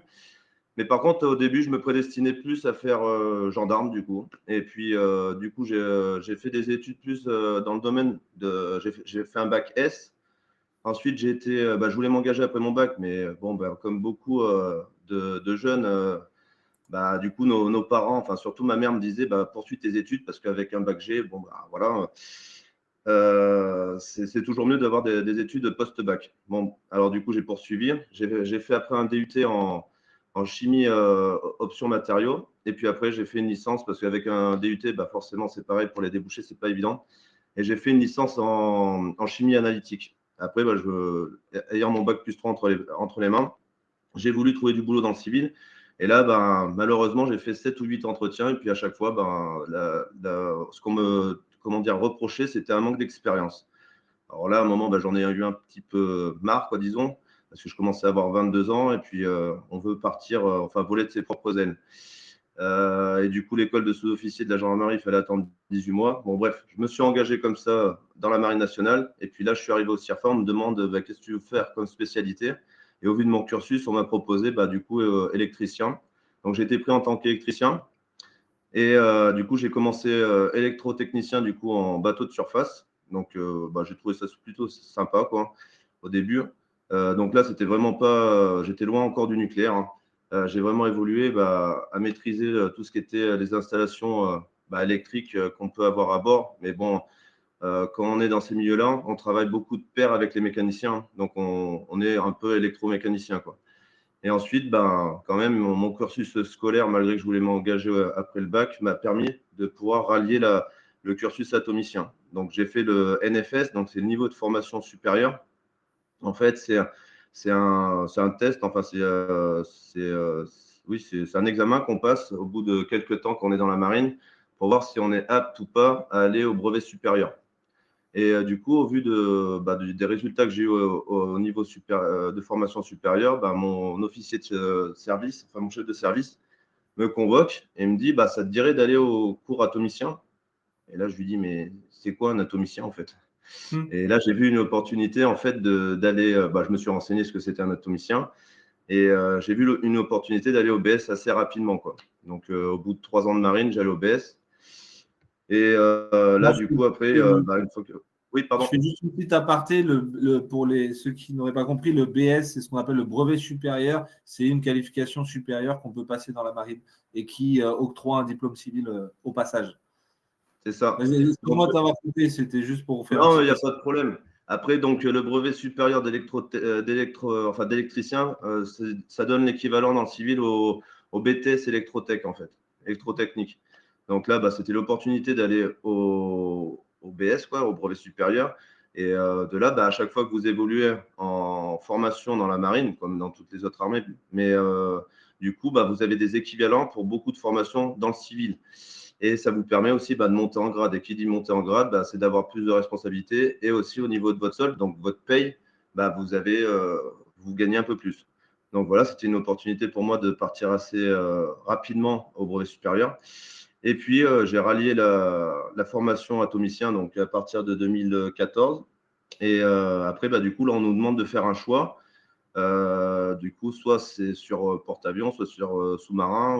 Mais par contre, au début, je me prédestinais plus à faire gendarme, du coup. Et puis, du coup, j'ai fait des études plus dans le domaine de… J'ai fait un bac S. Ensuite, je voulais m'engager après mon bac, mais comme beaucoup de jeunes, du coup, nos parents, enfin surtout ma mère me disait poursuis tes études parce qu'avec un bac G, voilà, c'est toujours mieux d'avoir des études post-bac. Bon, alors du coup, j'ai poursuivi. J'ai fait après un DUT en chimie option matériaux. Et puis après, j'ai fait une licence parce qu'avec un DUT, forcément, c'est pareil pour les débouchés, c'est pas évident. Et j'ai fait une licence en chimie analytique. Après, ayant mon bac plus 3 entre les mains, j'ai voulu trouver du boulot dans le civil. Et là, malheureusement, j'ai fait 7 ou 8 entretiens. Et puis, à chaque fois, ce qu'on me reprochait, c'était un manque d'expérience. Alors là, à un moment, j'en ai eu un petit peu marre, disons, parce que je commençais à avoir 22 ans. Et puis, on veut partir, voler de ses propres ailes. Et du coup, l'école de sous-officier de la gendarmerie, il fallait attendre 18 mois. Bon, bref, je me suis engagé comme ça dans la marine nationale. Et puis là, je suis arrivé au CIRFA. On me demande qu'est-ce que tu veux faire comme spécialité. Et au vu de mon cursus, on m'a proposé électricien. Donc, j'ai été pris en tant qu'électricien. Et du coup, j'ai commencé électrotechnicien en bateau de surface. Donc, j'ai trouvé ça plutôt sympa au début. Donc là, c'était vraiment pas… j'étais loin encore du nucléaire. J'ai vraiment évolué à maîtriser tout ce qui était les installations électriques qu'on peut avoir à bord. Mais bon, quand on est dans ces milieux-là, on travaille beaucoup de pair avec les mécaniciens. Donc, on est un peu électromécanicien, Et ensuite, quand même, mon cursus scolaire, malgré que je voulais m'engager après le bac, m'a permis de pouvoir rallier le cursus atomicien. Donc, j'ai fait le NFS, donc c'est le niveau de formation supérieure. En fait, c'est un test, c'est un examen qu'on passe au bout de quelques temps qu'on est dans la marine pour voir si on est apte ou pas à aller au brevet supérieur. Et du coup, au vu des résultats que j'ai eu au niveau de formation supérieure, mon officier de service, enfin mon chef de service, me convoque et me dit ça te dirait d'aller au cours atomicien. Et là, je lui dis mais c'est quoi un atomicien en fait? Et là, j'ai vu une opportunité en fait d'aller. Je me suis renseigné ce que c'était un atomicien et j'ai vu une opportunité d'aller au BS assez rapidement, quoi. Donc, au bout de 3 ans de marine, j'allais au BS. Et là, du coup, après, une fois que. Oui, Je pardon. fais juste une petite aparté. Pour ceux qui n'auraient pas compris, le BS, c'est ce qu'on appelle le brevet supérieur. C'est une qualification supérieure qu'on peut passer dans la marine et qui octroie un diplôme civil au passage. C'est ça. Excuse-moi de t'avoir coupé, c'était juste pour faire Non, il n'y a pas de problème. Après, donc, le brevet supérieur d'électricien, ça donne l'équivalent dans le civil au BTS électrotech, en fait, électrotechnique. Donc là, c'était l'opportunité d'aller au BS, quoi, au brevet supérieur. Et de là, à chaque fois que vous évoluez en formation dans la marine, comme dans toutes les autres armées, mais du coup, vous avez des équivalents pour beaucoup de formations dans le civil. Et ça vous permet aussi de monter en grade. Et qui dit monter en grade, c'est d'avoir plus de responsabilités. Et aussi au niveau de votre solde, donc votre paye, vous gagnez un peu plus. Donc voilà, c'était une opportunité pour moi de partir assez rapidement au brevet supérieur. Et puis, j'ai rallié la formation atomicien donc à partir de 2014. Et après, du coup, là, on nous demande de faire un choix. Du coup, soit c'est sur porte-avions, soit sur sous-marin.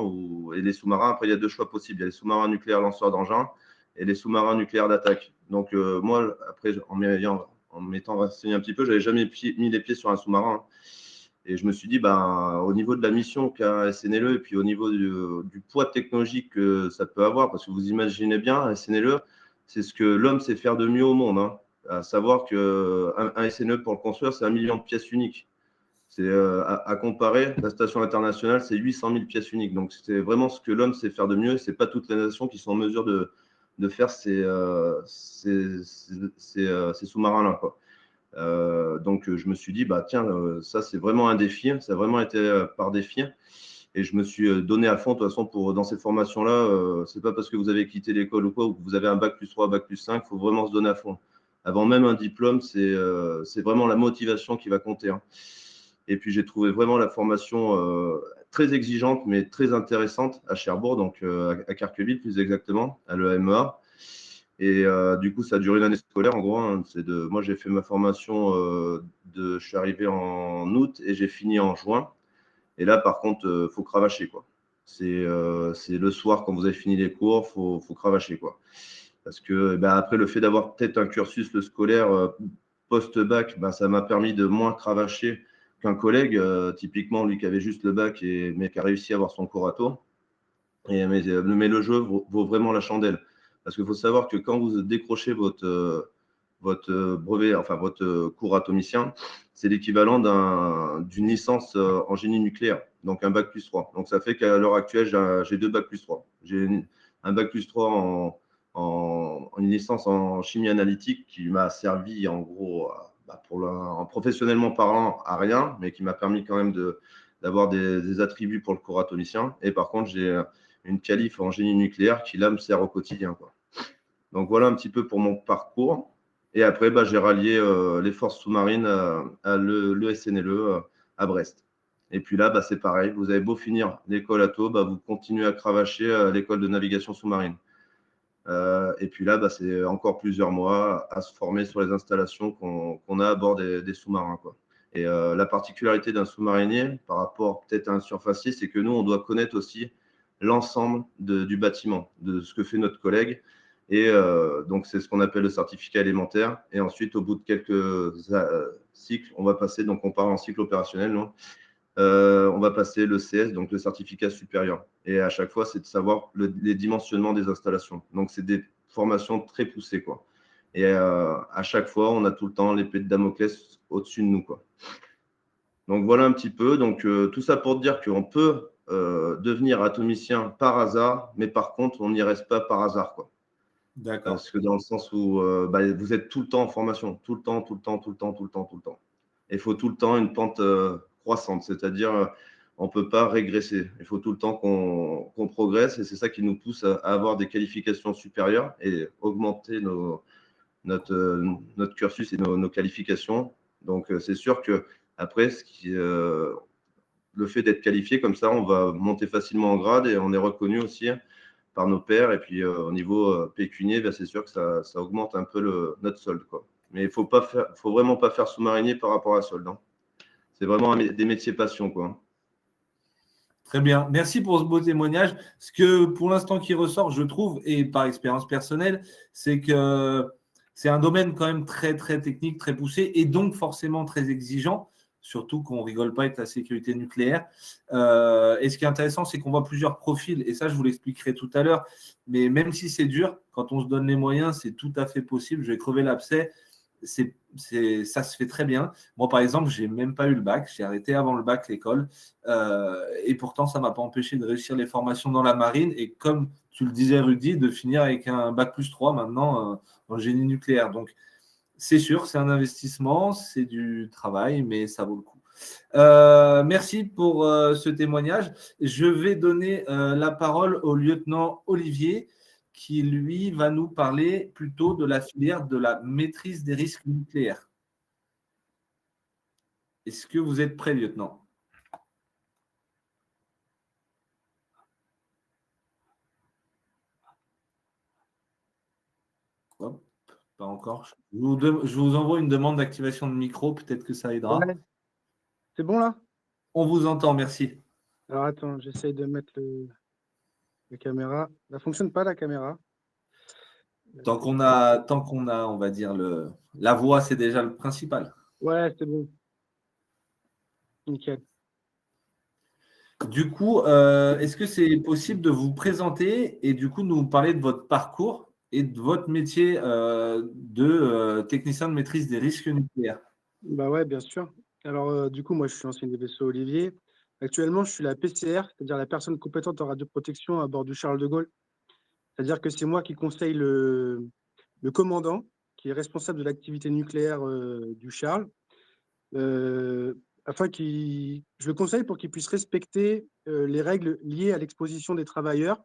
Et les sous-marins, après, il y a 2 choix possibles. Il y a les sous-marins nucléaires lanceurs d'engins et les sous-marins nucléaires d'attaque. Donc, moi, après, en m'étant renseigné un petit peu, je n'avais jamais mis les pieds sur un sous-marin. Et je me suis dit, au niveau de la mission qu'a SNLE et puis au niveau du poids technologique que ça peut avoir, parce que vous imaginez bien, SNLE, c'est ce que l'homme sait faire de mieux au monde. Hein. À savoir qu'un SNE, pour le construire, c'est 1 million de pièces uniques. C'est à comparer, la station internationale, c'est 800 000 pièces uniques. Donc, c'est vraiment ce que l'homme sait faire de mieux. Ce n'est pas toutes les nations qui sont en mesure de faire ces sous-marins-là, quoi. Donc, je me suis dit, tiens, ça, c'est vraiment un défi. Ça a vraiment été par défi. Et je me suis donné à fond. De toute façon, dans ces formations-là, ce n'est pas parce que vous avez quitté l'école ou quoi, ou que vous avez un bac+3, bac+5, il faut vraiment se donner à fond. Avant même un diplôme, c'est vraiment la motivation qui va compter. Hein. Et puis, j'ai trouvé vraiment la formation très exigeante, mais très intéressante à Cherbourg, donc à Carqueville plus exactement, à l'EMEA. Et du coup, ça a duré une année scolaire, en gros. Hein. Moi, j'ai fait ma formation, je suis arrivé en août et j'ai fini en juin. Et là, par contre, faut cravacher, quoi. C'est le soir, quand vous avez fini les cours, faut cravacher, quoi. Parce que après, le fait d'avoir peut-être un cursus scolaire post-bac, ça m'a permis de moins cravacher qu'un collègue, typiquement lui qui avait juste le bac mais qui a réussi à avoir son cours mais le jeu vaut vraiment la chandelle. Parce qu'il faut savoir que quand vous décrochez votre brevet, enfin votre cours atomicien, c'est l'équivalent d'une licence en génie nucléaire, donc un bac+3. Donc ça fait qu'à l'heure actuelle, j'ai 2 bac+3. J'ai un bac+3 en une licence en chimie analytique qui m'a servi en gros, professionnellement parlant, à rien, mais qui m'a permis quand même d'avoir des attributs pour le cours atomicien. Et par contre, j'ai une qualif en génie nucléaire qui, là, me sert au quotidien, quoi. Donc, voilà un petit peu pour mon parcours. Et après, j'ai rallié les forces sous-marines à l'ESNLE à Brest. Et puis là, c'est pareil. Vous avez beau finir l'école ATO, vous continuez à cravacher à l'école de navigation sous-marine. Et puis là, c'est encore plusieurs mois à se former sur les installations qu'on a à bord des sous-marins, quoi. Et la particularité d'un sous-marinier par rapport peut-être à un surfacier, c'est que nous, on doit connaître aussi l'ensemble du bâtiment, de ce que fait notre collègue. Et donc, c'est ce qu'on appelle le certificat élémentaire. Et ensuite, au bout de quelques cycles, on va passer, donc on part en cycle opérationnel, non on va passer le CS, donc le certificat supérieur. Et à chaque fois, c'est de savoir les dimensionnements des installations. Donc, c'est des formations très poussées, quoi. Et à chaque fois, on a tout le temps l'épée de Damoclès au-dessus de nous, quoi. Donc, voilà un petit peu. Donc, tout ça pour dire qu'on peut devenir atomicien par hasard, mais par contre, on n'y reste pas par hasard, quoi. D'accord. Parce que dans le sens où vous êtes tout le temps en formation, tout le temps. Et il faut tout le temps une pente croissante, c'est-à-dire on ne peut pas régresser. Il faut tout le temps qu'on progresse et c'est ça qui nous pousse à avoir des qualifications supérieures et augmenter notre cursus et nos qualifications. Donc, c'est sûr que après, le fait d'être qualifié comme ça, on va monter facilement en grade et on est reconnu aussi par nos pairs. Et puis, au niveau pécunier, c'est sûr que ça augmente un peu notre solde, quoi. Mais il faut vraiment pas faire sous-marinier par rapport à solde, hein. C'est vraiment des métiers passion, quoi. Très bien. Merci pour ce beau témoignage. Ce que, pour l'instant, qui ressort, je trouve, et par expérience personnelle, c'est que c'est un domaine quand même très, très technique, très poussé, et donc forcément très exigeant, surtout qu'on ne rigole pas avec la sécurité nucléaire. Et ce qui est intéressant, c'est qu'on voit plusieurs profils, et ça, je vous l'expliquerai tout à l'heure. Mais même si c'est dur, quand on se donne les moyens, c'est tout à fait possible. Je vais crever l'abcès. Ça se fait très bien. Moi, par exemple, je n'ai même pas eu le bac. J'ai arrêté avant le bac l'école. Et pourtant, ça ne m'a pas empêché de réussir les formations dans la marine. Et comme tu le disais, Rudy, de finir avec un bac plus 3 maintenant dans le génie nucléaire. Donc, c'est sûr, c'est un investissement, c'est du travail, mais ça vaut le coup. Merci pour ce témoignage. Je vais donner la parole au lieutenant Olivier, qui, lui, va nous parler plutôt de la filière de la maîtrise des risques nucléaires. Est-ce que vous êtes prêt, lieutenant? Hop, pas encore. Je vous envoie une demande d'activation de micro, peut-être que ça aidera. Ouais. C'est bon là? On vous entend, merci. Alors attends, j'essaye de mettre la caméra. Ça ne fonctionne pas la caméra. Tant qu'on a, on va dire, la voix, c'est déjà le principal. Ouais, c'est bon. Nickel. Du coup, est-ce que c'est possible de vous présenter et du coup nous parler de votre parcours et de votre métier de technicien de maîtrise des risques nucléaires? Bah ouais, bien sûr. Alors du coup, moi je suis ancien des vaisseaux Olivier. Actuellement, je suis la PCR, c'est-à-dire la personne compétente en radioprotection à bord du Charles de Gaulle. C'est-à-dire que c'est moi qui conseille le commandant, qui est responsable de l'activité nucléaire du Charles, afin je le conseille pour qu'il puisse respecter les règles liées à l'exposition des travailleurs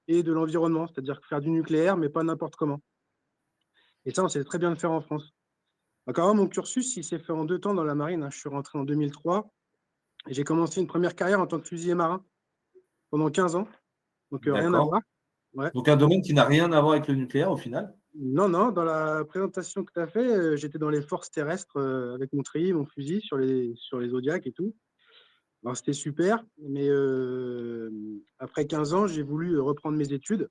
et de l'environnement, c'est-à-dire faire du nucléaire, mais pas n'importe comment. Et ça, on sait très bien le faire en France. Donc, alors, mon cursus, il s'est fait en 2 temps dans la marine, hein. Je suis rentré en 2003 et j'ai commencé une première carrière en tant que fusilier marin pendant 15 ans. Donc, rien à D'accord. voir. Ouais. Donc un domaine qui n'a rien à voir avec le nucléaire au final. Non, non, dans la présentation que tu as fait, j'étais dans les forces terrestres avec mon treillis, mon fusil sur les Zodiacs et tout. Alors, c'était super, mais après 15 ans, j'ai voulu reprendre mes études.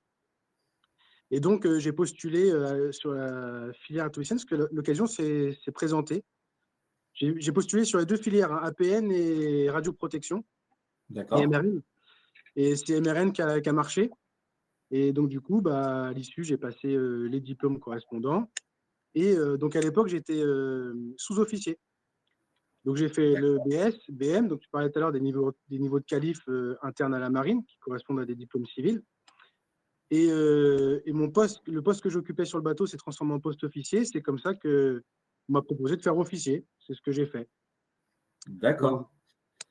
Et donc, j'ai postulé sur la filière atomiscienne parce que l'occasion s'est présentée. J'ai postulé sur les 2 filières, hein, APN et radioprotection et D'accord. MRN. Et c'est MRN qui a marché. Et donc, du coup, à l'issue, j'ai passé les diplômes correspondants. Et donc, à l'époque, j'étais sous-officier. Donc, j'ai fait le BS, BM. Donc, tu parlais tout à l'heure des niveaux de qualif internes à la marine qui correspondent à des diplômes civils. Et le poste que j'occupais sur le bateau s'est transformé en poste officier. C'est comme ça qu'on m'a proposé de faire officier. C'est ce que j'ai fait. D'accord. Voilà.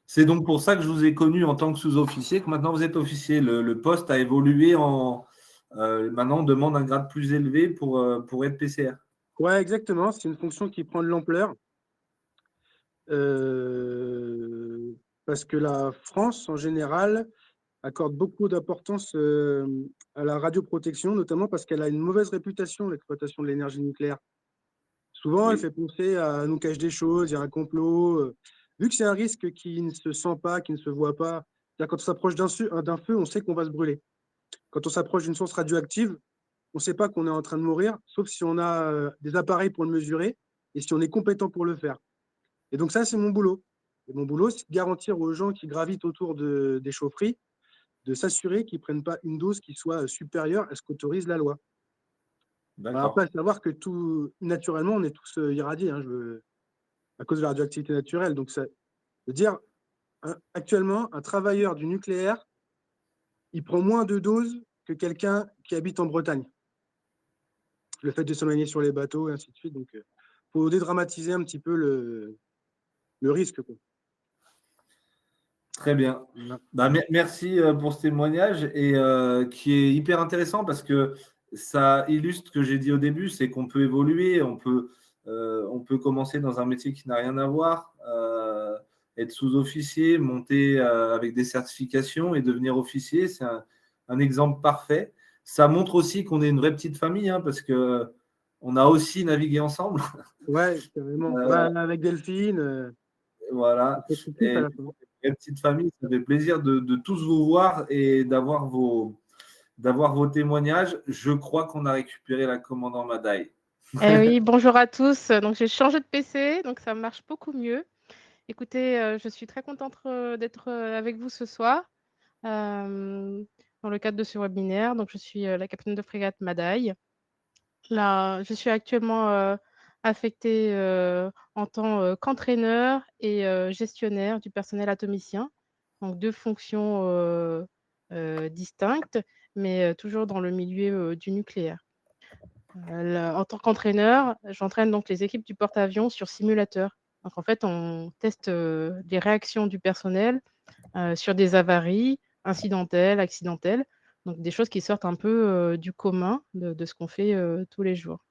C'est donc pour ça que je vous ai connu en tant que sous-officier, que maintenant vous êtes officier. Le poste a évolué maintenant on demande un grade plus élevé pour être PCR. Ouais, exactement. C'est une fonction qui prend de l'ampleur. Parce que la France, en général, accorde beaucoup d'importance à la radioprotection, notamment parce qu'elle a une mauvaise réputation, l'exploitation de l'énergie nucléaire. Souvent, Oui. elle fait penser à nous cache des choses, il y a un complot. Vu que c'est un risque qui ne se sent pas, qui ne se voit pas, c'est-à-dire quand on s'approche d'un feu, on sait qu'on va se brûler. Quand on s'approche d'une source radioactive, on ne sait pas qu'on est en train de mourir, sauf si on a des appareils pour le mesurer et si on est compétent pour le faire. Et donc ça, c'est mon boulot. Et mon boulot, c'est de garantir aux gens qui gravitent autour des chaufferies de s'assurer qu'ils ne prennent pas une dose qui soit supérieure à ce qu'autorise la loi. Alors après, à savoir que tout naturellement, on est tous irradiés à cause de la radioactivité naturelle. Donc, ça veut dire, actuellement, un travailleur du nucléaire, il prend moins de doses que quelqu'un qui habite en Bretagne. Le fait de s'éloigner sur les bateaux et ainsi de suite. Donc, il faut dédramatiser un petit peu le risque, quoi. Très bien. Merci pour ce témoignage et qui est hyper intéressant parce que ça illustre ce que j'ai dit au début, c'est qu'on peut évoluer, on peut commencer dans un métier qui n'a rien à voir, être sous-officier, monter avec des certifications et devenir officier. C'est un exemple parfait. Ça montre aussi qu'on est une vraie petite famille, hein, parce qu'on a aussi navigué ensemble. Ouais, carrément. Euh, Avec Delphine, voilà. c'est tout petit à Et la fin. une petite famille, ça fait plaisir de tous vous voir et d'avoir vos témoignages. Je crois qu'on a récupéré la commande en Madaï. Eh oui, bonjour à tous. Donc, j'ai changé de PC, donc ça marche beaucoup mieux. Écoutez, je suis très contente d'être avec vous ce soir dans le cadre de ce webinaire. Donc, je suis la capitaine de frégate Madaï. Là, je suis actuellement affectée en tant qu'entraîneur et gestionnaire du personnel atomicien. Donc, deux fonctions distinctes, mais toujours dans le milieu du nucléaire. En tant qu'entraîneur, j'entraîne donc les équipes du porte-avions sur simulateur. Donc, en fait, on teste les réactions du personnel sur des avaries incidentelles, accidentelles, donc des choses qui sortent un peu du commun de ce qu'on fait tous les jours.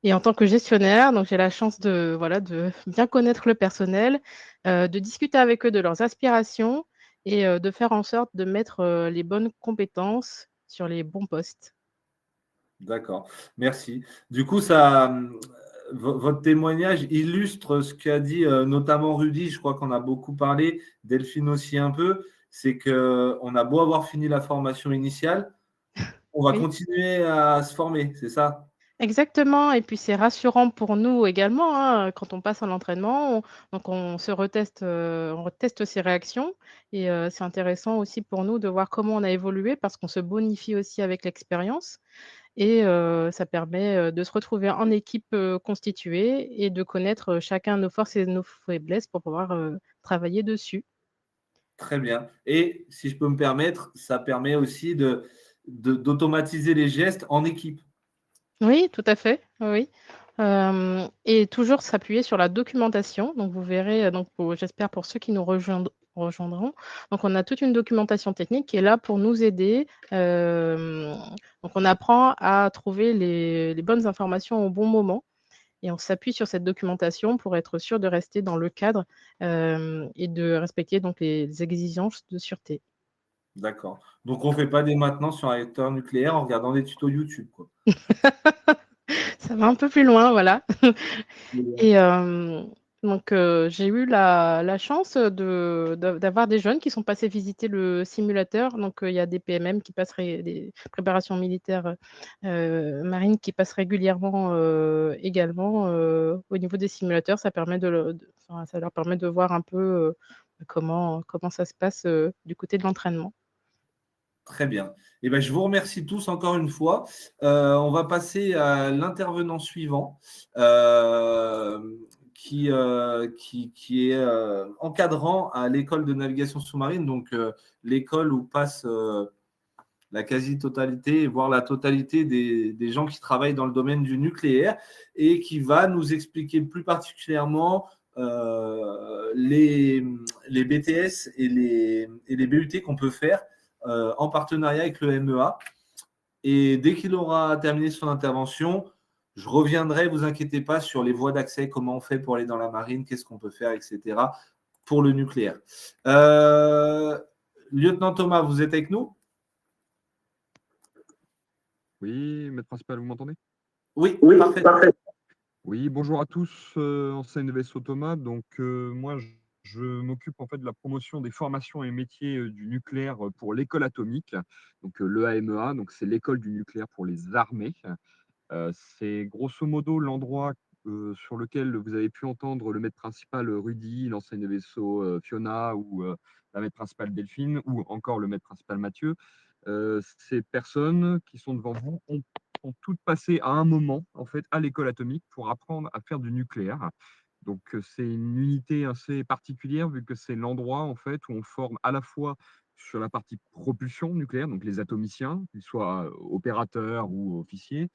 Et en tant que gestionnaire, donc j'ai la chance de bien connaître le personnel, de discuter avec eux de leurs aspirations et de faire en sorte de mettre les bonnes compétences sur les bons postes. D'accord, merci. Du coup, votre témoignage illustre ce qu'a dit notamment Rudy, je crois qu'on a beaucoup parlé, Delphine aussi un peu, c'est qu'on a beau avoir fini la formation initiale, on va Oui. continuer à se former, c'est ça? Exactement, et puis c'est rassurant pour nous également, hein, quand on passe à l'entraînement, donc on se reteste, on reteste ses réactions et c'est intéressant aussi pour nous de voir comment on a évolué parce qu'on se bonifie aussi avec l'expérience et ça permet, de se retrouver en équipe, constituée et de connaître, chacun nos forces et nos faiblesses pour pouvoir, travailler dessus. Très bien. Et si je peux me permettre, ça permet aussi d'automatiser les gestes en équipe. Oui, tout à fait, oui, oui. Et toujours s'appuyer sur la documentation. Donc vous verrez, donc j'espère pour ceux qui nous rejoindront. Donc on a toute une documentation technique qui est là pour nous aider. Donc on apprend à trouver les bonnes informations au bon moment et on s'appuie sur cette documentation pour être sûr de rester dans le cadre, et de respecter donc les exigences de sûreté. D'accord. Donc, on ne fait pas dès maintenant sur un réacteur nucléaire en regardant des tutos YouTube, quoi. Ça va un peu plus loin, voilà. Et donc, j'ai eu la chance d'avoir des jeunes qui sont passés visiter le simulateur. Donc, il y a des PMM qui passent, des préparations militaires marines qui passent régulièrement également au niveau des simulateurs. Ça permet enfin, ça leur permet de voir un peu comment ça se passe du côté de l'entraînement. Très bien. Eh ben, je vous remercie tous encore une fois. On va passer à l'intervenant suivant qui est encadrant à l'école de navigation sous-marine, donc l'école où passe la quasi-totalité, voire la totalité des gens qui travaillent dans le domaine du nucléaire et qui va nous expliquer plus particulièrement les BTS et les BUT qu'on peut faire en partenariat avec le MEA. Et dès qu'il aura terminé son intervention, je reviendrai, vous inquiétez pas, sur les voies d'accès, comment on fait pour aller dans la marine, qu'est-ce qu'on peut faire, etc. pour le nucléaire. Lieutenant Thomas, vous êtes avec nous? Oui, maître principal, vous m'entendez? Oui, Oui, parfait. parfait. Oui, bonjour à tous, enseigne de vaisseau Thomas. Donc, moi, je m'occupe en fait de la promotion des formations et métiers du nucléaire pour l'école atomique, donc l'EAMEA, donc c'est l'école du nucléaire pour les armées. C'est grosso modo l'endroit sur lequel vous avez pu entendre le maître principal Rudy, l'enseigne de vaisseau Fiona ou la maître principale Delphine ou encore le maître principal Mathieu. Ces personnes qui sont devant vous ont toutes passé à un moment en fait à l'école atomique pour apprendre à faire du nucléaire. Donc c'est une unité assez particulière vu que c'est l'endroit en fait où on forme à la fois sur la partie propulsion nucléaire, donc les atomiciens, qu'ils soient opérateurs ou officiers,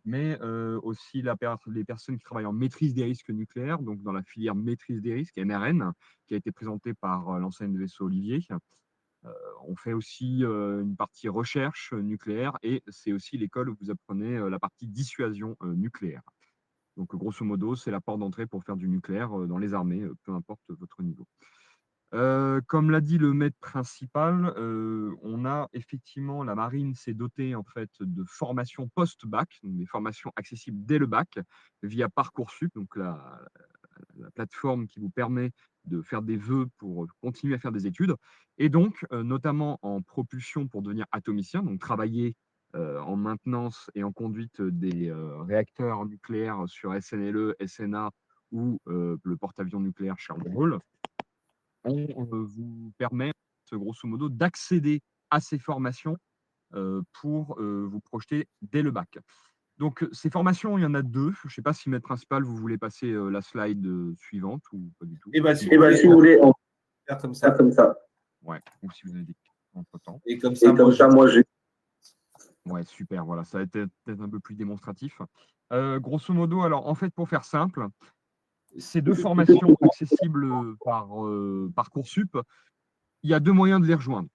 mais aussi les personnes qui travaillent en maîtrise des risques nucléaires, donc dans la filière maîtrise des risques, MRN, qui a été présentée par l'enseigne de vaisseau Olivier. On fait aussi une partie recherche nucléaire et c'est aussi l'école où vous apprenez la partie dissuasion nucléaire. Donc, grosso modo, c'est la porte d'entrée pour faire du nucléaire dans les armées, peu importe votre niveau. Comme l'a dit le maître principal, on a effectivement, la marine s'est dotée en fait de formations post-bac, donc des formations accessibles dès le bac via Parcoursup, donc la plateforme qui vous permet de faire des vœux pour continuer à faire des études, et donc notamment en propulsion pour devenir atomicien, donc travailler en maintenance et en conduite des réacteurs nucléaires sur SNLE, SNA ou le porte-avions nucléaire Charles de Gaulle. On vous permet, grosso modo, d'accéder à ces formations pour vous projeter dès le bac. Donc, ces formations, il y en a deux. Je ne sais pas si, maître principal, vous voulez passer la slide suivante ou pas du tout. Et si vous voulez, on faire comme faire ça. comme ça. Ouais, ou si vous avez des questions entre-temps. Et comme Et ça, comme ça, moi, j'ai. Ouais, super, voilà, ça va être peut-être un peu plus démonstratif. Grosso modo, alors, en fait, pour faire simple, ces deux formations accessibles par Parcoursup, il y a deux moyens de les rejoindre.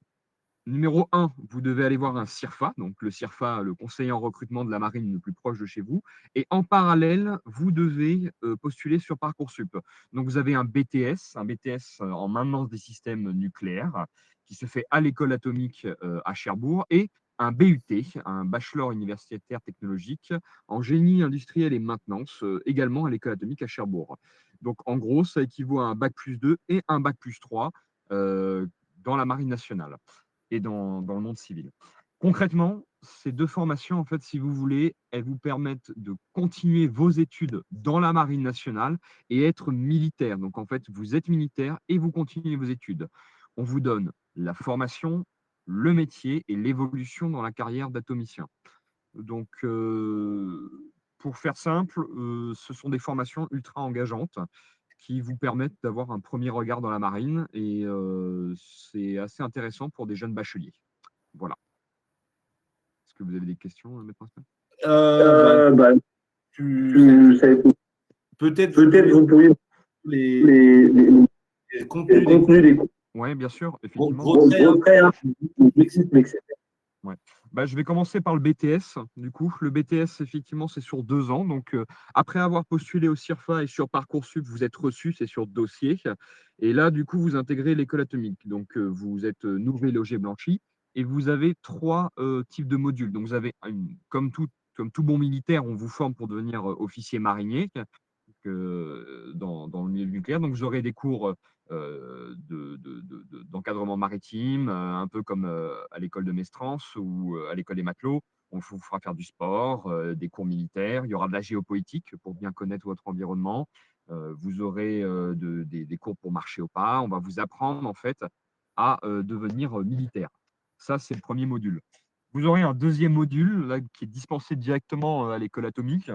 Numéro 1, vous devez aller voir un CIRFA, donc le CIRFA, le conseiller en recrutement de la marine le plus proche de chez vous. Et en parallèle, vous devez postuler sur Parcoursup. Donc vous avez un BTS en maintenance des systèmes nucléaires, qui se fait à l'école atomique à Cherbourg, et un BUT, un bachelor universitaire technologique en génie industriel et maintenance, également à l'école atomique à Cherbourg. Donc en gros, ça équivaut à un bac+2 et un bac+3 dans la marine nationale et dans le monde civil. Concrètement, ces deux formations, en fait, si vous voulez, elles vous permettent de continuer vos études dans la marine nationale et être militaire. Donc, en fait, vous êtes militaire et vous continuez vos études. On vous donne la formation, le métier et l'évolution dans la carrière d'atomicien. Donc, pour faire simple, ce sont des formations ultra engageantes qui vous permettent d'avoir un premier regard dans la marine et c'est assez intéressant pour des jeunes bacheliers. Voilà. Est-ce que vous avez des questions, maître principal? Bah, Peut-être peut-être vous pourriez les les contenus des contenus des cours. Oui, bien sûr, gros, effectivement. gros traits, hein. Très mais Ouais. Bah, je vais commencer par le BTS. Du coup, le BTS, effectivement, c'est sur 2 ans. Donc, après avoir postulé au CIRFA et sur Parcoursup, vous êtes reçu, c'est sur dossier. Et là, du coup, vous intégrez l'école atomique. Donc, vous êtes nouveau logé blanchi et vous avez 3 types de modules. Donc, vous avez, comme tout bon militaire, on vous forme pour devenir officier marinier dans le milieu nucléaire. Donc, vous aurez des cours d'encadrement maritime, un peu comme à l'école de Mestrance ou à l'école des matelots. On vous fera faire du sport, des cours militaires. Il y aura de la géopolitique pour bien connaître votre environnement. Vous aurez des cours pour marcher au pas. On va vous apprendre en fait à devenir militaire. Ça, c'est le premier module. Vous aurez un deuxième module là, qui est dispensé directement à l'école atomique.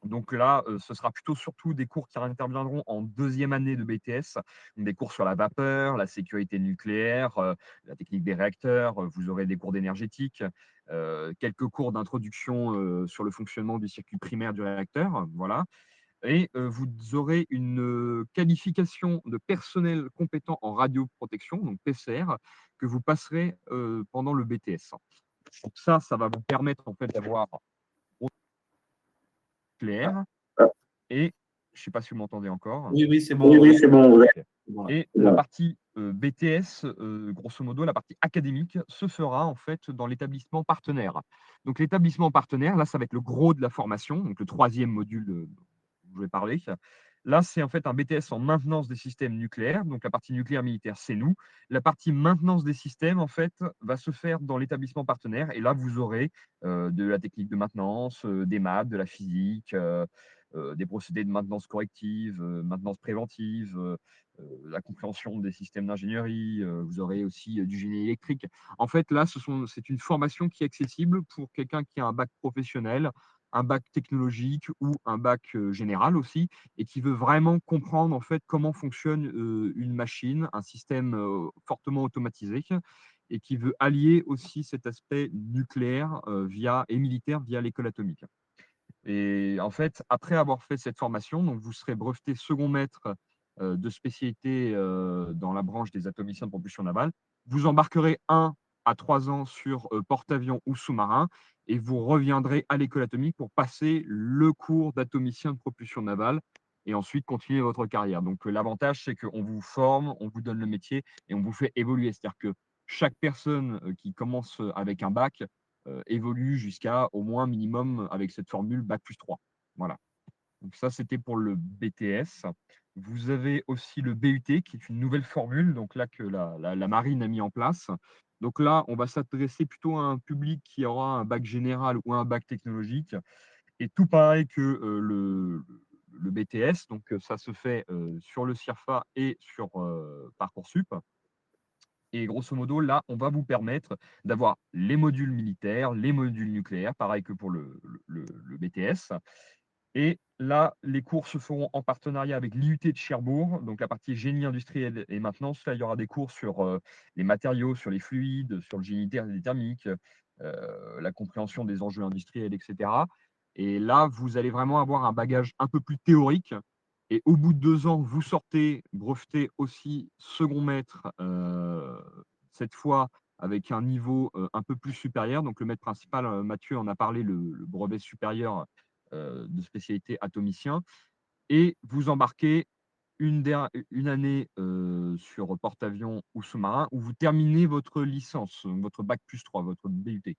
Donc là, ce sera plutôt surtout des cours qui interviendront en deuxième année de BTS, donc des cours sur la vapeur, la sécurité nucléaire, la technique des réacteurs. Vous aurez des cours d'énergétique, quelques cours d'introduction sur le fonctionnement du circuit primaire du réacteur, voilà. Et vous aurez une qualification de personnel compétent en radioprotection, donc PCR, que vous passerez pendant le BTS. Donc ça va vous permettre en fait d'avoir clair. Et je ne sais pas si vous m'entendez encore. Oui, c'est bon. Oui, c'est bon. Bon, Et la partie BTS, grosso modo, la partie académique, se fera en fait dans l'établissement partenaire. Donc l'établissement partenaire, là, ça va être le gros de la formation, donc le troisième module dont je vais parler. Là, c'est en fait un BTS en maintenance des systèmes nucléaires. Donc la partie nucléaire militaire, c'est nous. La partie maintenance des systèmes, en fait, va se faire dans l'établissement partenaire. Et là, vous aurez de la technique de maintenance, des maths, de la physique, des procédés de maintenance corrective, maintenance préventive, la compréhension des systèmes d'ingénierie. Vous aurez aussi du génie électrique. En fait, là, c'est une formation qui est accessible pour quelqu'un qui a un bac professionnel, un bac technologique ou un bac général aussi, et qui veut vraiment comprendre en fait comment fonctionne une machine, un système fortement automatisé, et qui veut allier aussi cet aspect nucléaire et militaire via l'école atomique. Et en fait, après avoir fait cette formation, donc vous serez breveté second maître de spécialité dans la branche des atomiciens de propulsion navale. Vous embarquerez 1 à 3 ans sur porte-avions ou sous-marin et vous reviendrez à l'école atomique pour passer le cours d'atomicien de propulsion navale et ensuite continuer votre carrière. Donc, l'avantage, c'est qu'on vous forme, on vous donne le métier et on vous fait évoluer. C'est-à-dire que chaque personne qui commence avec un bac évolue jusqu'à au moins minimum avec cette formule bac+3. Voilà. Donc ça, c'était pour le BTS. Vous avez aussi le BUT, qui est une nouvelle formule, donc là que la marine a mis en place. Donc là, on va s'adresser plutôt à un public qui aura un bac général ou un bac technologique. Et tout pareil que le BTS, donc ça se fait sur le CIRFA et sur Parcoursup. Et grosso modo, là, on va vous permettre d'avoir les modules militaires, les modules nucléaires, pareil que pour le BTS. Et là, les cours se feront en partenariat avec l'IUT de Cherbourg, donc la partie génie industriel et maintenance. Là, il y aura des cours sur les matériaux, sur les fluides, sur le génie thermique, la compréhension des enjeux industriels, etc. Et là, vous allez vraiment avoir un bagage un peu plus théorique. Et au bout de 2 ans, vous sortez breveté aussi second maître, cette fois avec un niveau un peu plus supérieur. Donc le maître principal, Mathieu en a parlé, le brevet supérieur de spécialité atomicien. Et vous embarquez une année sur porte-avions ou sous-marin où vous terminez votre licence, votre bac+3, votre BUT.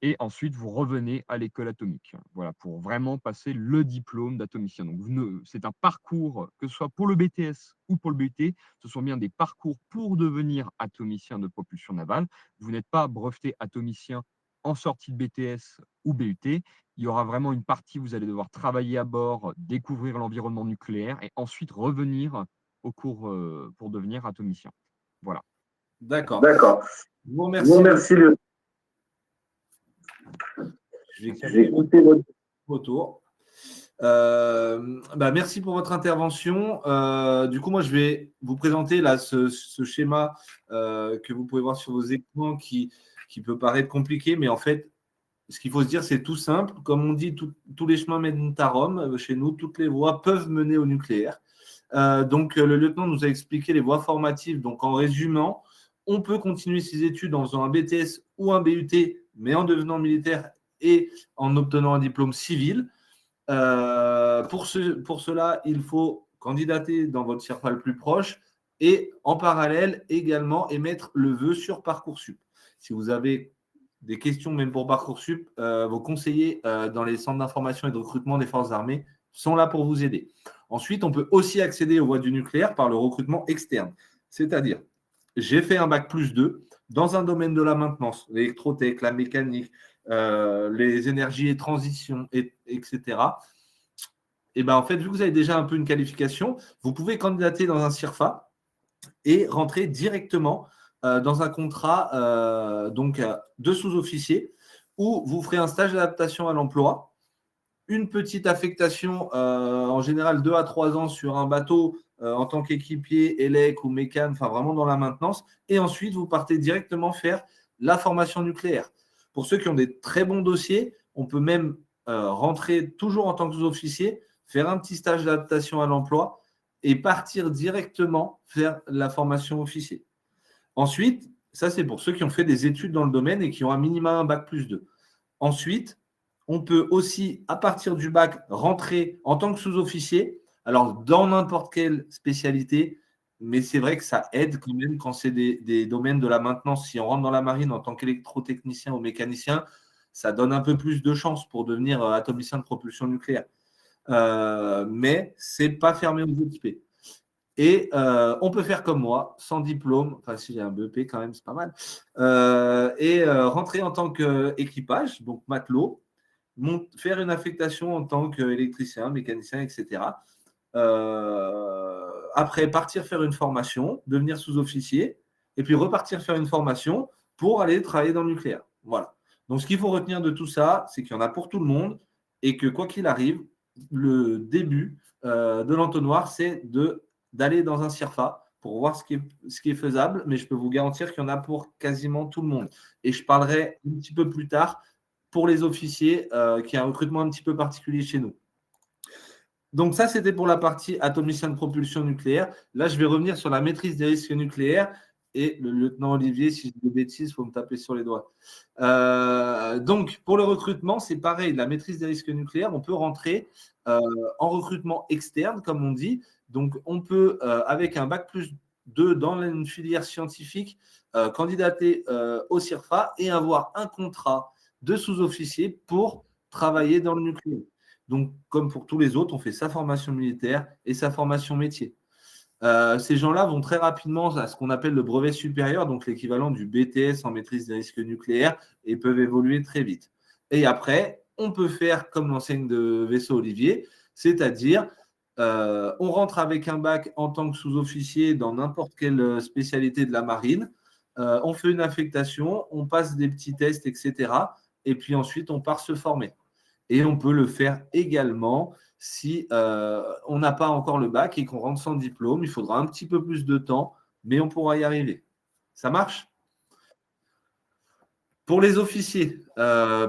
Et ensuite, vous revenez à l'école atomique. Voilà, pour vraiment passer le diplôme d'atomicien. Donc, c'est un parcours, que ce soit pour le BTS ou pour le BUT, ce sont bien des parcours pour devenir atomicien de propulsion navale. Vous n'êtes pas breveté atomicien en sortie de BTS ou BUT. Il y aura vraiment une partie où vous allez devoir travailler à bord, découvrir l'environnement nucléaire et ensuite revenir au cours pour devenir atomicien. Voilà. D'accord. D'accord. Je vous Je vous remercie. remercie. J'ai écouté votre retour. Merci pour votre intervention. Du coup, moi, je vais vous présenter là ce schéma que vous pouvez voir sur vos écrans qui peut paraître compliqué, mais en fait, ce qu'il faut se dire, c'est tout simple. Comme on dit, tous les chemins mènent à Rome. Chez nous, toutes les voies peuvent mener au nucléaire. Donc, le lieutenant nous a expliqué les voies formatives. Donc, en résumant, on peut continuer ses études en faisant un BTS ou un BUT, mais en devenant militaire et en obtenant un diplôme civil. Pour cela, il faut candidater dans votre CIRFA le plus proche et en parallèle également émettre le vœu sur Parcoursup. Si vous avez des questions même pour Parcoursup, vos conseillers dans les centres d'information et de recrutement des forces armées sont là pour vous aider. Ensuite, on peut aussi accéder aux voies du nucléaire par le recrutement externe. C'est-à-dire, j'ai fait un bac+2 dans un domaine de la maintenance, l'électrotech, la mécanique, les énergies et transitions, etc. Et en fait, vu que vous avez déjà un peu une qualification, vous pouvez candidater dans un CIRFA et rentrer directement dans un contrat de sous-officier où vous ferez un stage d'adaptation à l'emploi, une petite affectation, en général 2 à 3 ans sur un bateau en tant qu'équipier, élec ou mécane, enfin vraiment dans la maintenance, et ensuite vous partez directement faire la formation nucléaire. Pour ceux qui ont des très bons dossiers, on peut même rentrer toujours en tant que sous-officier, faire un petit stage d'adaptation à l'emploi et partir directement faire la formation officier. Ensuite, ça c'est pour ceux qui ont fait des études dans le domaine et qui ont un minimum un bac+2. Ensuite, on peut aussi, à partir du bac, rentrer en tant que sous-officier, alors dans n'importe quelle spécialité, mais c'est vrai que ça aide quand même quand c'est des domaines de la maintenance. Si on rentre dans la marine en tant qu'électrotechnicien ou mécanicien, ça donne un peu plus de chances pour devenir atomicien de propulsion nucléaire. Mais ce n'est pas fermé aux OTP. Et on peut faire comme moi, sans diplôme, enfin si j'ai un BEP quand même, c'est pas mal, rentrer en tant qu'équipage, donc matelot, faire une affectation en tant qu'électricien, mécanicien, etc. Après, partir faire une formation, devenir sous-officier, et puis repartir faire une formation pour aller travailler dans le nucléaire. Voilà. Donc, ce qu'il faut retenir de tout ça, c'est qu'il y en a pour tout le monde, et que quoi qu'il arrive, le début de l'entonnoir, c'est d'aller dans un CIRFA pour voir ce qui est faisable, mais je peux vous garantir qu'il y en a pour quasiment tout le monde. Et je parlerai un petit peu plus tard pour les officiers, qui est un recrutement un petit peu particulier chez nous. Donc ça, c'était pour la partie atomicien de propulsion nucléaire. Là, je vais revenir sur la maîtrise des risques nucléaires et le lieutenant Olivier, si je dis des bêtises, il faut me taper sur les doigts. Donc, pour le recrutement, c'est pareil. La maîtrise des risques nucléaires, on peut rentrer en recrutement externe, comme on dit. Donc, on peut, avec un bac+2 dans une filière scientifique, candidater au CIRFA et avoir un contrat de sous-officier pour travailler dans le nucléaire. Donc, comme pour tous les autres, on fait sa formation militaire et sa formation métier. Ces gens-là vont très rapidement à ce qu'on appelle le brevet supérieur, donc l'équivalent du BTS en maîtrise des risques nucléaires, et peuvent évoluer très vite. Et après, on peut faire comme l'enseigne de vaisseau Olivier, c'est-à-dire on rentre avec un bac en tant que sous-officier dans n'importe quelle spécialité de la marine, on fait une affectation, on passe des petits tests, etc. Et puis ensuite, on part se former. Et on peut le faire également si on n'a pas encore le bac et qu'on rentre sans diplôme. Il faudra un petit peu plus de temps, mais on pourra y arriver. Ça marche ? Pour les officiers,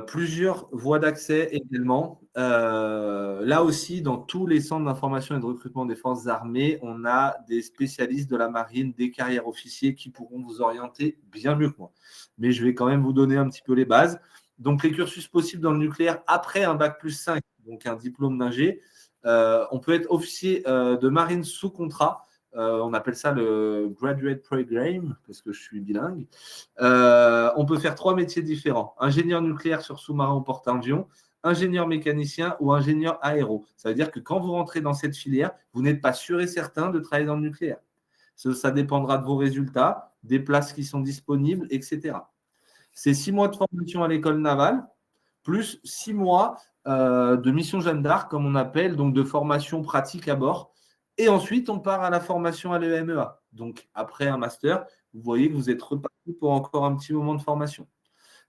plusieurs voies d'accès également. Là aussi, dans tous les centres d'information et de recrutement des forces armées, on a des spécialistes de la marine, des carrières officiers qui pourront vous orienter bien mieux que moi. Mais je vais quand même vous donner un petit peu les bases. Donc, les cursus possibles dans le nucléaire après un bac+5, donc un diplôme d'ingé, on peut être officier de marine sous contrat. On appelle ça le Graduate Program, parce que je suis bilingue. On peut faire 3 métiers différents. Ingénieur nucléaire sur sous-marin ou porte-avions, ingénieur mécanicien ou ingénieur aéro. Ça veut dire que quand vous rentrez dans cette filière, vous n'êtes pas sûr et certain de travailler dans le nucléaire. Ça dépendra de vos résultats, des places qui sont disponibles, etc. C'est 6 mois de formation à l'école navale, plus 6 mois de mission Jeanne d'Arc, comme on appelle, donc de formation pratique à bord. Et ensuite, on part à la formation à l'EMEA. Donc, après un master, vous voyez que vous êtes reparti pour encore un petit moment de formation.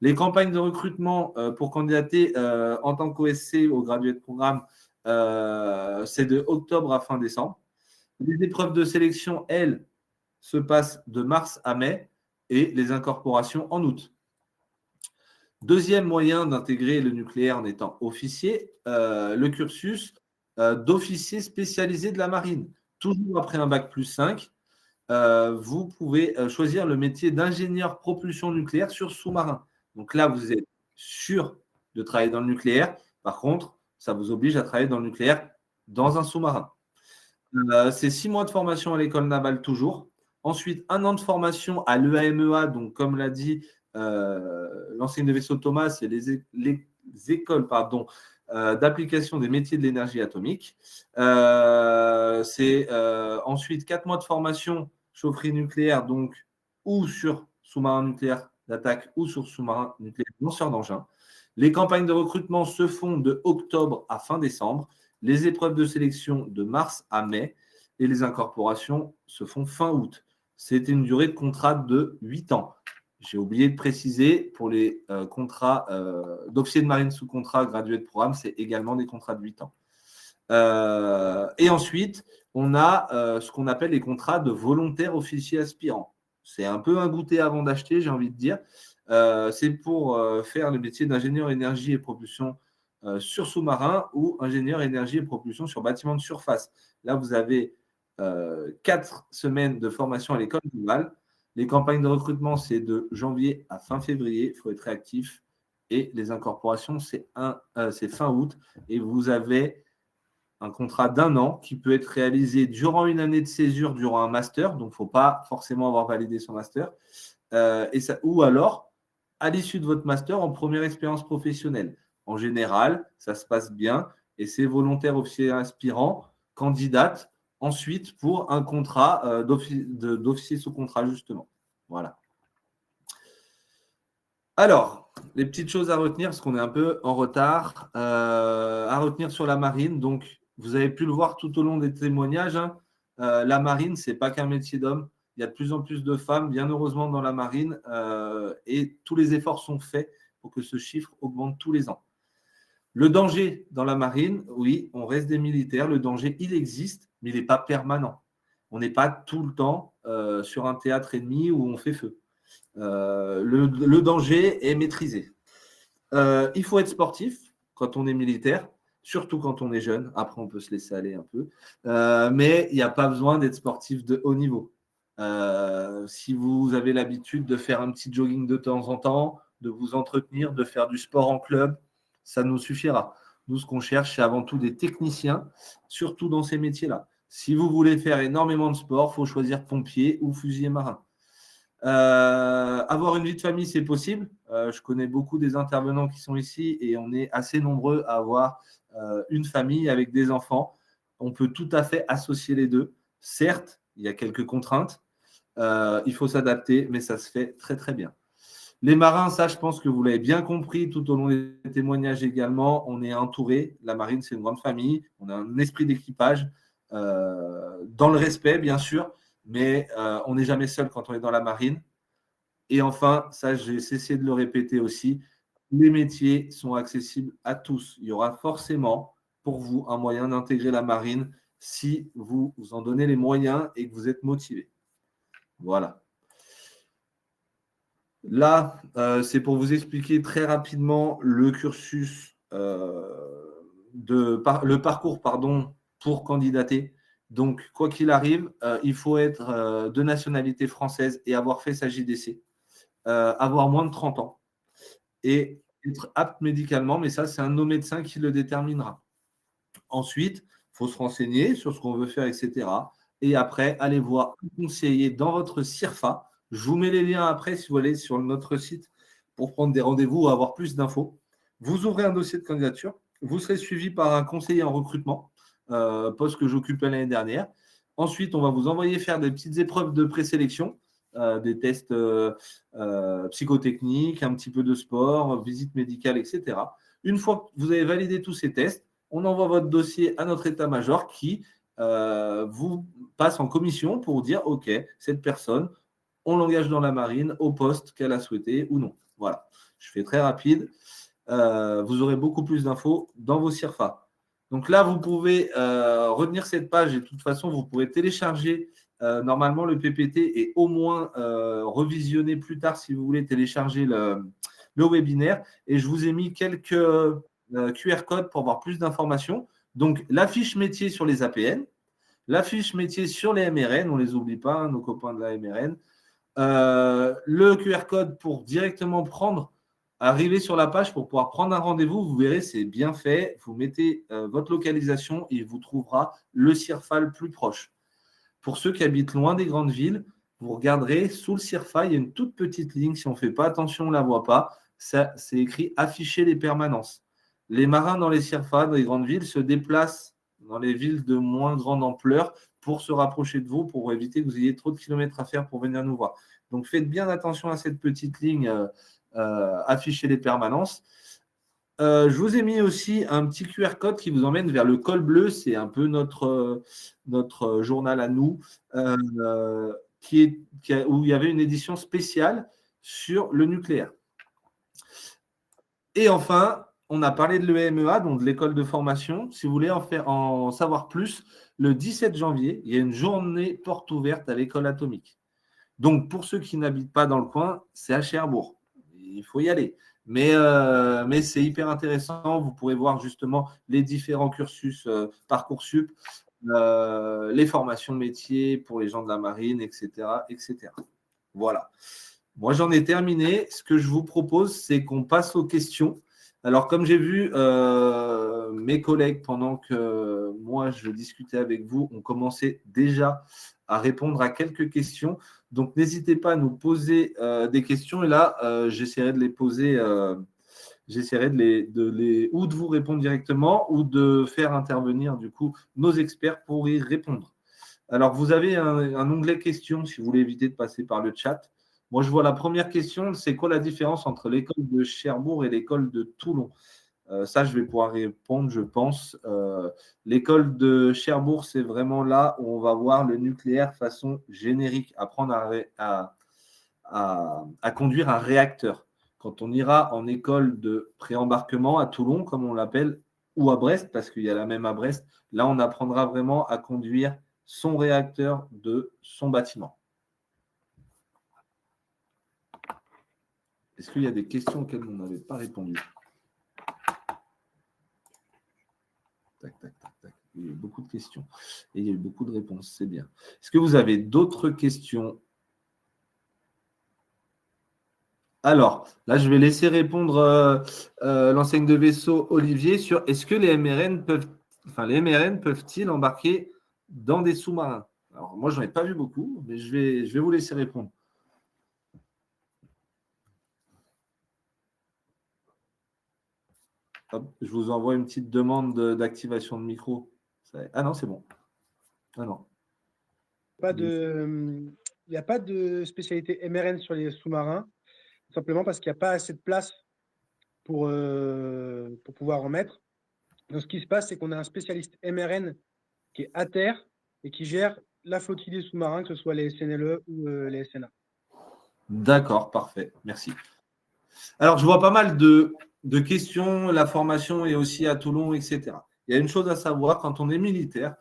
Les campagnes de recrutement pour candidater en tant qu'OSC au Graduate Programme, c'est de octobre à fin décembre. Les épreuves de sélection, elles, se passent de mars à mai et les incorporations en août. Deuxième moyen d'intégrer le nucléaire en étant officier, le cursus d'officier spécialisé de la marine. Toujours après un bac+5, vous pouvez choisir le métier d'ingénieur propulsion nucléaire sur sous-marin. Donc là, vous êtes sûr de travailler dans le nucléaire. Par contre, ça vous oblige à travailler dans le nucléaire dans un sous-marin. C'est 6 mois de formation à l'école navale toujours. Ensuite, 1 an de formation à l'EAMEA. Donc, comme l'a dit l'enseigne de vaisseau Thomas, c'est les écoles d'application des métiers de l'énergie atomique. C'est ensuite 4 mois de formation chaufferie nucléaire, donc ou sur sous-marin nucléaire d'attaque ou sur sous-marin nucléaire lanceur d'engin. Les campagnes de recrutement se font de octobre à fin décembre, les épreuves de sélection de mars à mai et les incorporations se font fin août. C'est une durée de contrat de 8 ans. J'ai oublié de préciser, pour les contrats d'officier de marine sous contrat gradué de programme, c'est également des contrats de 8 ans. Et ensuite, on a ce qu'on appelle les contrats de volontaires officiers aspirants. C'est un peu un goûter avant d'acheter, j'ai envie de dire. C'est pour faire le métier d'ingénieur énergie et propulsion sur sous-marin ou ingénieur énergie et propulsion sur bâtiment de surface. Là, vous avez 4 semaines de formation à l'école navale. Les campagnes de recrutement, c'est de janvier à fin février. Il faut être réactif. Et les incorporations, c'est fin août. Et vous avez un contrat d'1 an qui peut être réalisé durant une année de césure, durant un master. Donc, il ne faut pas forcément avoir validé son master. Ou alors, à l'issue de votre master, en première expérience professionnelle. En général, ça se passe bien. Et ces volontaires officiers aspirants candidatent ensuite pour un contrat d'officier sous contrat, justement. Voilà. Alors, les petites choses à retenir, parce qu'on est un peu en retard, à retenir sur la marine. Donc, vous avez pu le voir tout au long des témoignages. La marine, ce n'est pas qu'un métier d'homme. Il y a de plus en plus de femmes, bien heureusement, dans la marine. Et tous les efforts sont faits pour que ce chiffre augmente tous les ans. Le danger dans la marine, oui, on reste des militaires. Le danger, il existe, mais il n'est pas permanent. On n'est pas tout le temps sur un théâtre ennemi où on fait feu. Le danger est maîtrisé. Il faut être sportif quand on est militaire, surtout quand on est jeune. Après, on peut se laisser aller un peu. Mais il n'y a pas besoin d'être sportif de haut niveau. Si vous avez l'habitude de faire un petit jogging de temps en temps, de vous entretenir, de faire du sport en club, ça nous suffira. Nous, ce qu'on cherche, c'est avant tout des techniciens, surtout dans ces métiers-là. Si vous voulez faire énormément de sport, il faut choisir pompier ou fusilier marin. Avoir une vie de famille, c'est possible. Je connais beaucoup des intervenants qui sont ici et on est assez nombreux à avoir une famille avec des enfants. On peut tout à fait associer les deux. Certes, il y a quelques contraintes. Il faut s'adapter, mais ça se fait très, très bien. Les marins, ça, je pense que vous l'avez bien compris tout au long des témoignages également. On est entouré. La marine, c'est une grande famille. On a un esprit d'équipage dans le respect, bien sûr, mais on n'est jamais seul quand on est dans la marine. Et enfin, ça, j'ai cessé de le répéter aussi, les métiers sont accessibles à tous. Il y aura forcément pour vous un moyen d'intégrer la marine si vous vous en donnez les moyens et que vous êtes motivé. Voilà. Là, c'est pour vous expliquer très rapidement le cursus, le parcours pour candidater. Donc, quoi qu'il arrive, il faut être de nationalité française et avoir fait sa JDC, avoir moins de 30 ans et être apte médicalement, mais ça, c'est un de nos médecins qui le déterminera. Ensuite, il faut se renseigner sur ce qu'on veut faire, etc. Et après, allez voir un conseiller dans votre CIRFA. Je vous mets les liens après si vous allez sur notre site pour prendre des rendez-vous ou avoir plus d'infos. Vous ouvrez un dossier de candidature. Vous serez suivi par un conseiller en recrutement, poste que j'occupais l'année dernière. Ensuite, on va vous envoyer faire des petites épreuves de présélection, des tests psychotechniques, un petit peu de sport, visite médicale, etc. Une fois que vous avez validé tous ces tests, on envoie votre dossier à notre état-major qui vous passe en commission pour dire « Ok, cette personne, on l'engage dans la marine au poste qu'elle a souhaité ou non. » Voilà, je fais très rapide. Vous aurez beaucoup plus d'infos dans vos CIRFA. Donc là, vous pouvez retenir cette page et de toute façon, vous pourrez télécharger normalement le PPT et au moins revisionner plus tard si vous voulez télécharger le webinaire. Et je vous ai mis quelques QR codes pour avoir plus d'informations. Donc, la fiche métier sur les APN, la fiche métier sur les MRN, on ne les oublie pas, hein, nos copains de la MRN. Le QR code pour directement arriver sur la page pour pouvoir prendre un rendez-vous. Vous verrez, c'est bien fait. Vous mettez votre localisation et il vous trouvera le CIRFA le plus proche. Pour ceux qui habitent loin des grandes villes, vous regarderez sous le CIRFA, il y a une toute petite ligne. Si on ne fait pas attention, on ne la voit pas. Ça, c'est écrit « Afficher les permanences ». Les marins dans les CIRFA, dans les grandes villes, se déplacent dans les villes de moins grande ampleur pour se rapprocher de vous, pour éviter que vous ayez trop de kilomètres à faire pour venir nous voir. Donc, faites bien attention à cette petite ligne afficher les permanences. Je vous ai mis aussi un petit QR code qui vous emmène vers le col bleu. C'est un peu notre journal à nous, où il y avait une édition spéciale sur le nucléaire. Et enfin, on a parlé de l'EMEA, donc de l'école de formation. Si vous voulez en savoir plus, le 17 janvier, il y a une journée porte ouverte à l'école atomique. Donc, pour ceux qui n'habitent pas dans le coin, c'est à Cherbourg. Il faut y aller. Mais c'est hyper intéressant. Vous pourrez voir justement les différents cursus Parcoursup, les formations métiers pour les gens de la marine, etc., etc. Voilà. Moi, j'en ai terminé. Ce que je vous propose, c'est qu'on passe aux questions. Alors, comme j'ai vu mes collègues, pendant que moi, je discutais avec vous, ont commencé déjà à répondre à quelques questions. Donc, n'hésitez pas à nous poser des questions. Et là, j'essaierai de les poser, j'essaierai ou de vous répondre directement ou de faire intervenir, du coup, nos experts pour y répondre. Alors, vous avez un onglet questions si vous voulez éviter de passer par le chat. Moi, je vois la première question, c'est quoi la différence entre l'école de Cherbourg et l'école de Toulon? Ça, je vais pouvoir répondre, je pense. L'école de Cherbourg, c'est vraiment là où on va voir le nucléaire façon générique, apprendre à conduire un réacteur. Quand on ira en école de pré-embarquement à Toulon, comme on l'appelle, ou à Brest, parce qu'il y a la même à Brest, là, on apprendra vraiment à conduire son réacteur de son bâtiment. Est-ce qu'il y a des questions auxquelles on n'avait pas répondu? Tac, tac, tac, tac. Il y a eu beaucoup de questions et il y a eu beaucoup de réponses. C'est bien. Est-ce que vous avez d'autres questions? Alors, là, je vais laisser répondre l'enseigne de vaisseau Olivier sur est-ce que les MRN peuvent-ils embarquer dans des sous-marins? Alors, moi, je n'en ai pas vu beaucoup, mais je vais vous laisser répondre. Hop, je vous envoie une petite demande d'activation de micro. Ah non, c'est bon. Ah non. Il n'y a pas de spécialité MRN sur les sous-marins, simplement parce qu'il n'y a pas assez de place pour pouvoir en mettre. Donc, ce qui se passe, c'est qu'on a un spécialiste MRN qui est à terre et qui gère la flottille des sous-marins, que ce soit les SNLE ou les SNA. D'accord, parfait. Merci. Alors, je vois pas mal de questions. La formation est aussi à Toulon, etc. Il y a une chose à savoir, quand on est militaire,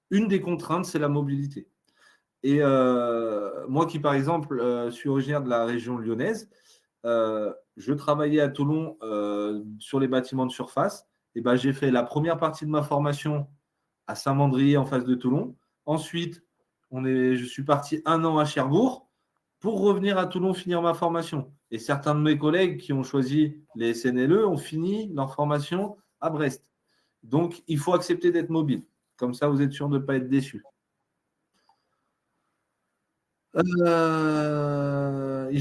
une des contraintes, c'est la mobilité. Et moi qui, par exemple, suis originaire de la région lyonnaise, je travaillais à Toulon sur les bâtiments de surface. Et ben, j'ai fait la première partie de ma formation à Saint-Mandrier, en face de Toulon. Ensuite, je suis parti 1 an à Cherbourg pour revenir à Toulon finir ma formation. Et certains de mes collègues qui ont choisi les SNLE ont fini leur formation à Brest. Donc, il faut accepter d'être mobile. Comme ça, vous êtes sûr de ne pas être déçu. Il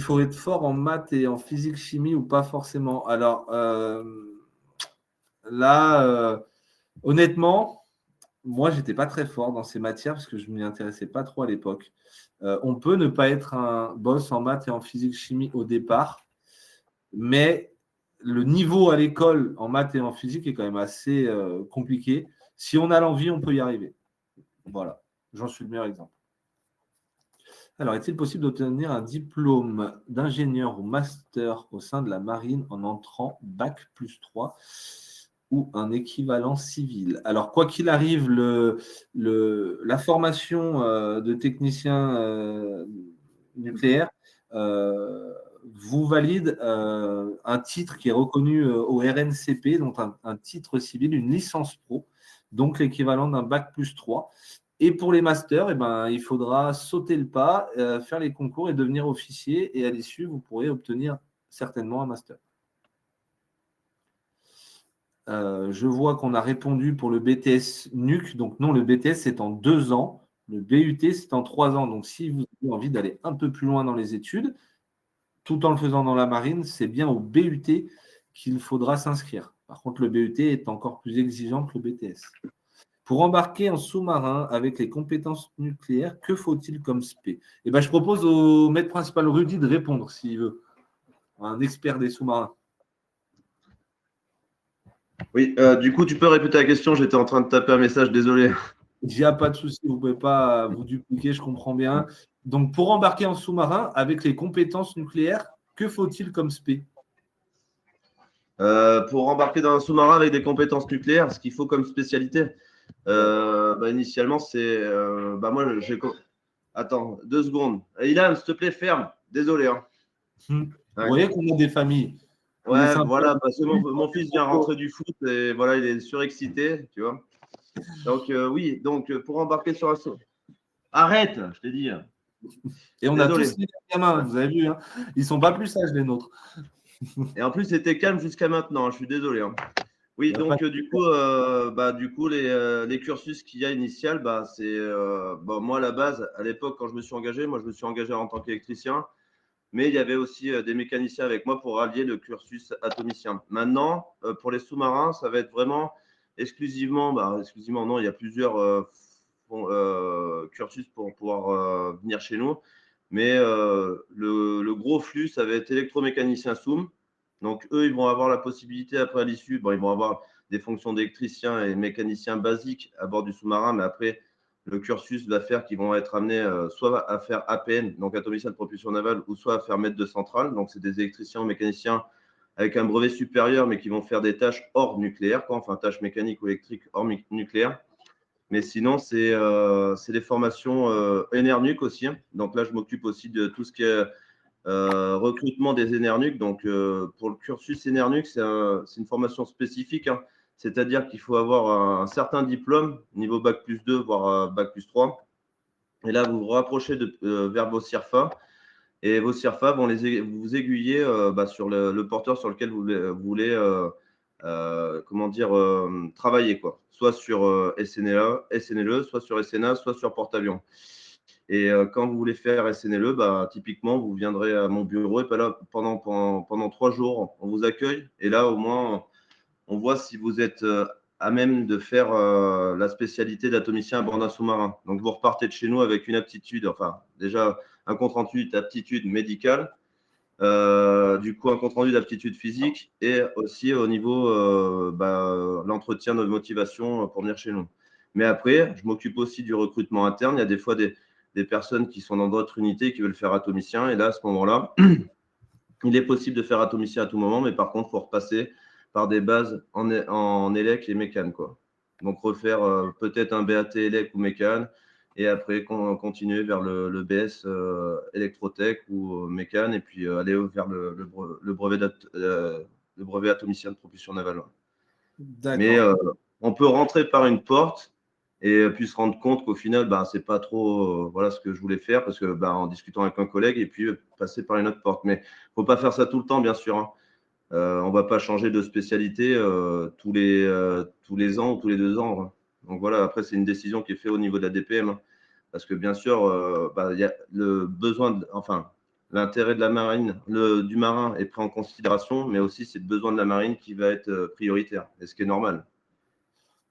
faut être fort en maths et en physique, chimie ou pas forcément. Alors, là, honnêtement, moi, je n'étais pas très fort dans ces matières parce que je ne m'y intéressais pas trop à l'époque. On peut ne pas être un boss en maths et en physique, chimie au départ, mais le niveau à l'école en maths et en physique est quand même assez compliqué. Si on a l'envie, on peut y arriver. Voilà, j'en suis le meilleur exemple. Alors, est-il possible d'obtenir un diplôme d'ingénieur ou master au sein de la marine en entrant Bac+3 ou un équivalent civil? Alors, quoi qu'il arrive, la formation de technicien nucléaire vous valide un titre qui est reconnu au RNCP, donc un titre civil, une licence pro, donc l'équivalent d'un Bac+3. Et pour les masters, il faudra sauter le pas, faire les concours et devenir officier. Et à l'issue, vous pourrez obtenir certainement un master. Je vois qu'on a répondu pour le BTS NUC. Donc non, le BTS, c'est en 2 ans. Le BUT, c'est en 3 ans. Donc si vous avez envie d'aller un peu plus loin dans les études, tout en le faisant dans la marine, c'est bien au BUT qu'il faudra s'inscrire. Par contre, le BUT est encore plus exigeant que le BTS. Pour embarquer en sous-marin avec les compétences nucléaires, que faut-il comme spé? Je propose au maître principal Rudy de répondre s'il veut. Un expert des sous-marins. Oui, du coup, tu peux répéter la question. J'étais en train de taper un message, désolé. Il n'y a pas de souci, vous ne pouvez pas vous dupliquer, je comprends bien. Donc, pour embarquer en sous-marin avec les compétences nucléaires, que faut-il comme spé? Pour embarquer dans un sous-marin avec des compétences nucléaires, ce qu'il faut comme spécialité, initialement, c'est. Moi, j'ai. Attends, 2 secondes. Ilan, s'il te plaît, ferme. Désolé. Hein. Vous voyez qu'on a des familles. Ouais, voilà, parce que mon fils vient rentrer du foot et voilà, il est surexcité, tu vois. Donc, oui, pour embarquer sur un saut. Arrête, je t'ai dit. Et on a tous les gamins, vous avez vu, hein. Ils ne sont pas plus sages les nôtres. Et en plus, c'était calme jusqu'à maintenant, je suis désolé. Hein. Oui, donc du coup, les cursus qu'il y a initial, c'est moi à la base, à l'époque, quand je me suis engagé, moi je me suis engagé en tant qu'électricien, mais il y avait aussi des mécaniciens avec moi pour allier le cursus atomicien. Maintenant, pour les sous-marins, ça va être vraiment exclusivement non, il y a plusieurs cursus pour pouvoir venir chez nous, mais le gros flux, ça va être électromécanicien SOUM. Donc, eux, ils vont avoir la possibilité, après à l'issue, ils vont avoir des fonctions d'électricien et mécanicien basiques à bord du sous-marin, mais après, le cursus va faire qu'ils vont être amenés soit à faire APN, donc atomicien de propulsion navale, ou soit à faire maître de centrale. Donc, c'est des électriciens ou mécaniciens avec un brevet supérieur, mais qui vont faire des tâches hors nucléaire, enfin, tâches mécaniques ou électriques hors nucléaire. Mais sinon, c'est des formations ENERNUC aussi. Donc là, je m'occupe aussi de tout ce qui est recrutement des ENERNUC. Donc, pour le cursus ENERNUC, c'est une formation spécifique. Hein. C'est-à-dire qu'il faut avoir un certain diplôme, niveau bac+2, voire bac+3. Et là, vous vous rapprochez vers vos CIRFA. Et vos CIRFA vont vous aiguiller sur le porteur sur lequel vous voulez travailler, quoi. Soit sur SNLE, soit sur SNA, soit sur porte-avions. Et quand vous voulez faire SNLE, typiquement, vous viendrez à mon bureau et là, pendant 3 jours, on vous accueille. Et là, au moins, on voit si vous êtes à même de faire la spécialité d'atomicien à bord d'un sous-marin. Donc, vous repartez de chez nous avec une aptitude, enfin, déjà un compte-rendu d'aptitude médicale, du coup, un compte-rendu d'aptitude physique et aussi au niveau l'entretien de motivation pour venir chez nous. Mais après, je m'occupe aussi du recrutement interne. Il y a des fois des personnes qui sont dans d'autres unités qui veulent faire atomicien. Et là, à ce moment-là, il est possible de faire atomicien à tout moment, mais par contre, il faut repasser par des bases en élec et mécane, quoi. Donc, refaire peut-être un BAT élec ou mécane et après continuer vers le BS électrotech ou mécane et puis aller vers le brevet atomicien de propulsion navale. Mais on peut rentrer par une porte et puis se rendre compte qu'au final, c'est pas trop ce que je voulais faire parce que en discutant avec un collègue et puis passer par une autre porte. Mais faut pas faire ça tout le temps, bien sûr, hein. On va pas changer de spécialité tous les ans ou tous les 2 ans, hein. Donc voilà, après, c'est une décision qui est faite au niveau de la DPM, hein, parce que bien sûr, il y a le besoin, l'intérêt de la marine, du marin est pris en considération, mais aussi c'est le besoin de la marine qui va être prioritaire, et ce qui est normal.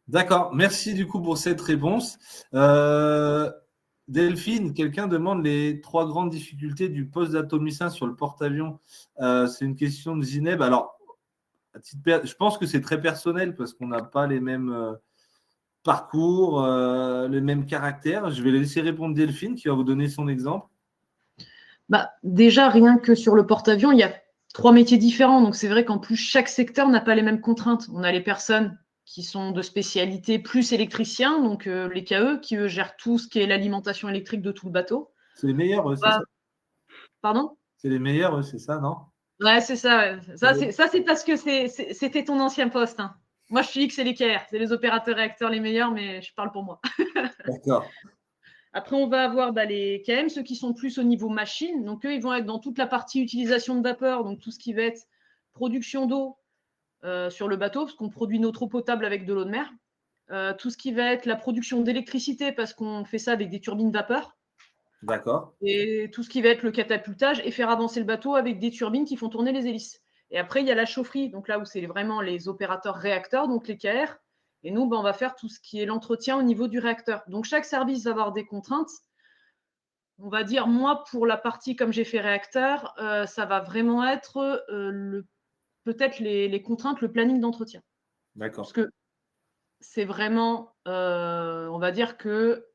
D'accord, merci du coup pour cette réponse. Delphine, quelqu'un demande les 3 grandes difficultés du poste d'atomicien sur le porte-avions. C'est une question de Zineb. Alors, je pense que c'est très personnel parce qu'on n'a pas les mêmes parcours, les mêmes caractères. Je vais laisser répondre Delphine qui va vous donner son exemple. Déjà, rien que sur le porte-avions, il y a 3 métiers différents. Donc, c'est vrai qu'en plus, chaque secteur n'a pas les mêmes contraintes. On a les personnes qui sont de spécialité plus électriciens, donc les KE, qui eux gèrent tout ce qui est l'alimentation électrique de tout le bateau. C'est les meilleurs, c'est ça? Pardon? C'est les meilleurs, c'est ça, non? Ouais, c'est ça. Ouais. Ça, c'est parce que c'était ton ancien poste, hein. Moi, je suis X et les KR. C'est les opérateurs réacteurs les meilleurs, mais je parle pour moi. D'accord. Après, on va avoir les KM, ceux qui sont plus au niveau machine. Donc, eux, ils vont être dans toute la partie utilisation de vapeur, donc tout ce qui va être production d'eau sur le bateau, parce qu'on produit notre eau potable avec de l'eau de mer. Tout ce qui va être la production d'électricité, parce qu'on fait ça avec des turbines vapeur. D'accord. Et tout ce qui va être le catapultage et faire avancer le bateau avec des turbines qui font tourner les hélices. Et après, il y a la chaufferie, donc là où c'est vraiment les opérateurs réacteurs, donc les KR. Et nous, on va faire tout ce qui est l'entretien au niveau du réacteur. Donc, chaque service va avoir des contraintes. On va dire, moi, pour la partie comme j'ai fait réacteur, ça va vraiment être peut-être les contraintes, le planning d'entretien. D'accord. Parce que c'est vraiment, on va dire que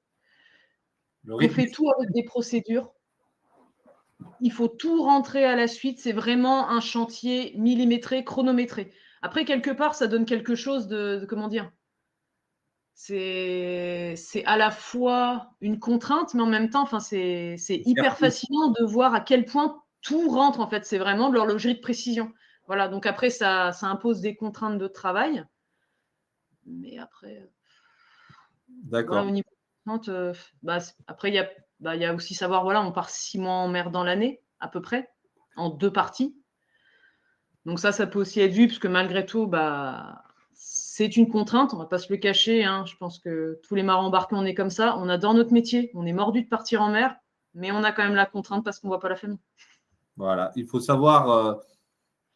on fait tout avec des procédures. Il faut tout rentrer à la suite. C'est vraiment un chantier millimétré, chronométré. Après, quelque part, ça donne quelque chose de comment dire, c'est à la fois une contrainte, mais en même temps, c'est hyper fascinant de voir à quel point tout rentre. En fait, c'est vraiment de l'horlogerie de précision. Voilà. Donc après, ça impose des contraintes de travail. Mais après, D'accord. au niveau des contraintes, après, il y a aussi savoir, voilà, on part 6 mois en mer dans l'année, à peu près, en 2 parties. Donc ça peut aussi être vu, parce que malgré tout, c'est une contrainte, on ne va pas se le cacher, hein. Je pense que tous les marins embarqués, on est comme ça. On adore notre métier, on est mordu de partir en mer, mais on a quand même la contrainte parce qu'on ne voit pas la famille. Voilà, il faut savoir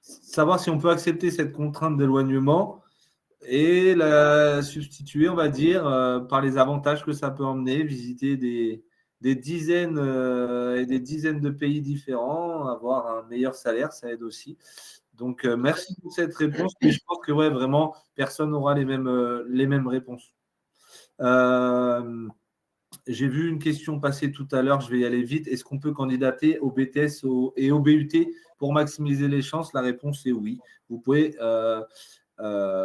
si on peut accepter cette contrainte d'éloignement et la substituer, on va dire, par les avantages que ça peut emmener, visiter des dizaines et des dizaines de pays différents, avoir un meilleur salaire, ça aide aussi. Donc, merci pour cette réponse, mais je pense que vraiment, personne n'aura les mêmes réponses. J'ai vu une question passer tout à l'heure, je vais y aller vite. Est-ce qu'on peut candidater au BTS et au BUT pour maximiser les chances? La réponse est oui. Vous pouvez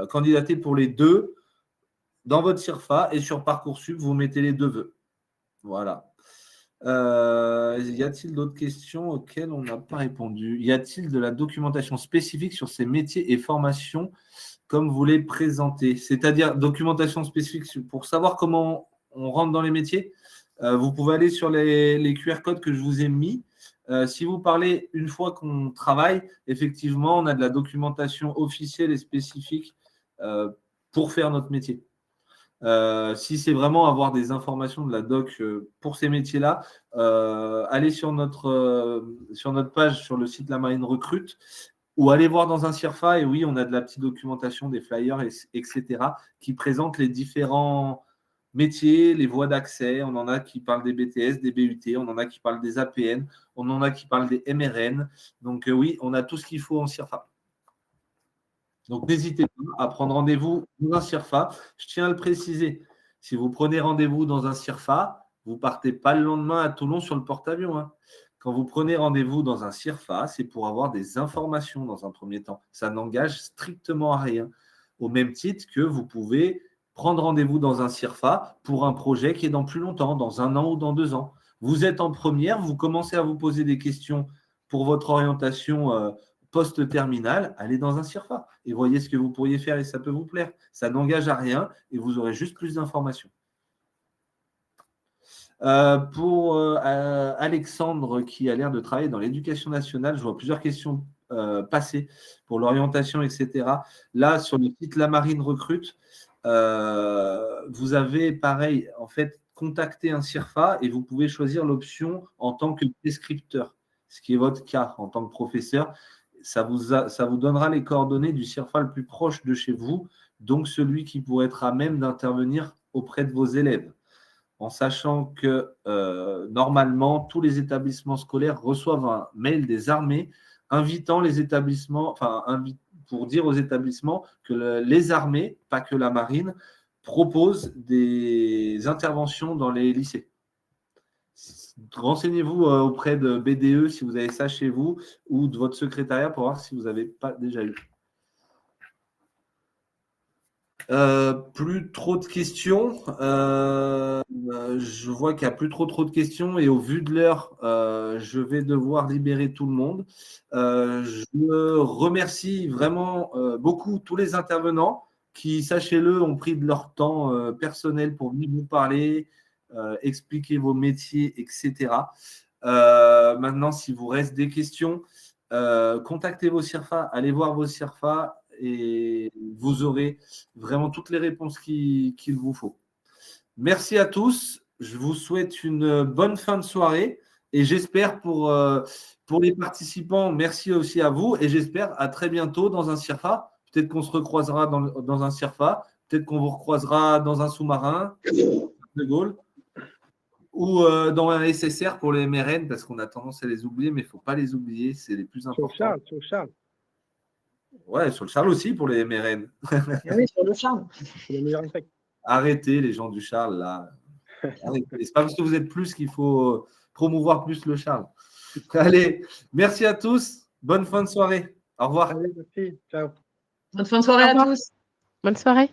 candidater pour les deux dans votre CIRFA et sur Parcoursup, vous mettez les 2 vœux. Voilà. Y a-t-il d'autres questions auxquelles on n'a pas répondu? Y a-t-il de la documentation spécifique sur ces métiers et formations comme vous les présentez, c'est-à-dire documentation spécifique pour savoir comment on rentre dans les métiers. Vous pouvez aller sur les QR codes que je vous ai mis. Si vous parlez une fois qu'on travaille, effectivement, on a de la documentation officielle et spécifique pour faire notre métier. Si c'est vraiment avoir des informations de la doc pour ces métiers-là, allez sur notre page sur le site La Marine Recrute ou allez voir dans un CIRFA. Et oui, on a de la petite documentation, des flyers, etc. qui présentent les différents métiers, les voies d'accès. On en a qui parlent des BTS, des BUT, on en a qui parlent des APN, on en a qui parlent des MRN. Donc oui, on a tout ce qu'il faut en CIRFA. Donc, n'hésitez pas à prendre rendez-vous dans un CIRFA. Je tiens à le préciser, si vous prenez rendez-vous dans un CIRFA, vous ne partez pas le lendemain à Toulon sur le porte-avions. Hein. Quand vous prenez rendez-vous dans un CIRFA, c'est pour avoir des informations dans un premier temps. Ça n'engage strictement à rien. Au même titre que vous pouvez prendre rendez-vous dans un CIRFA pour un projet qui est dans plus longtemps, dans 1 an ou dans 2 ans. Vous êtes en première, vous commencez à vous poser des questions pour votre orientation post-terminale, allez dans un CIRFA et voyez ce que vous pourriez faire et ça peut vous plaire. Ça n'engage à rien et vous aurez juste plus d'informations. Pour Alexandre qui a l'air de travailler dans l'éducation nationale, je vois plusieurs questions passer pour l'orientation, etc. Là, sur le site La Marine Recrute, vous avez pareil, en fait, contacter un CIRFA et vous pouvez choisir l'option en tant que prescripteur, ce qui est votre cas en tant que professeur. Ça vous donnera les coordonnées du CIRFA le plus proche de chez vous, donc celui qui pourrait être à même d'intervenir auprès de vos élèves. En sachant que normalement, tous les établissements scolaires reçoivent un mail des armées invitant les établissements, pour dire aux établissements que les armées, pas que la marine, proposent des interventions dans les lycées. Renseignez-vous auprès de BDE si vous avez ça chez vous ou de votre secrétariat pour voir si vous n'avez pas déjà eu. Plus trop de questions. Je vois qu'il n'y a plus trop de questions et au vu de l'heure, je vais devoir libérer tout le monde. Je remercie vraiment beaucoup tous les intervenants qui, sachez-le, ont pris de leur temps personnel pour venir vous parler, expliquer vos métiers, etc. Maintenant, si vous reste des questions, contactez vos CIRFA, allez voir vos CIRFA et vous aurez vraiment toutes les réponses qu'il vous faut. Merci à tous. Je vous souhaite une bonne fin de soirée et j'espère pour les participants, merci aussi à vous et j'espère à très bientôt dans un CIRFA. Peut-être qu'on se recroisera dans un CIRFA, peut-être qu'on vous recroisera dans un sous-marin de Gaulle ou dans un SSR pour les MRN parce qu'on a tendance à les oublier, mais il ne faut pas les oublier, c'est les plus importants. Sur le Charles. Ouais, sur le Charles aussi pour les MRN. Oui, sur le Charles. C'est le meilleur effet. Arrêtez les gens du Charles là. Arrêtez. C'est pas parce que vous êtes plus qu'il faut promouvoir plus le Charles. Allez, merci à tous. Bonne fin de soirée. Au revoir. Allez, merci. Ciao. Bonne fin de soirée à tous. Bonne soirée.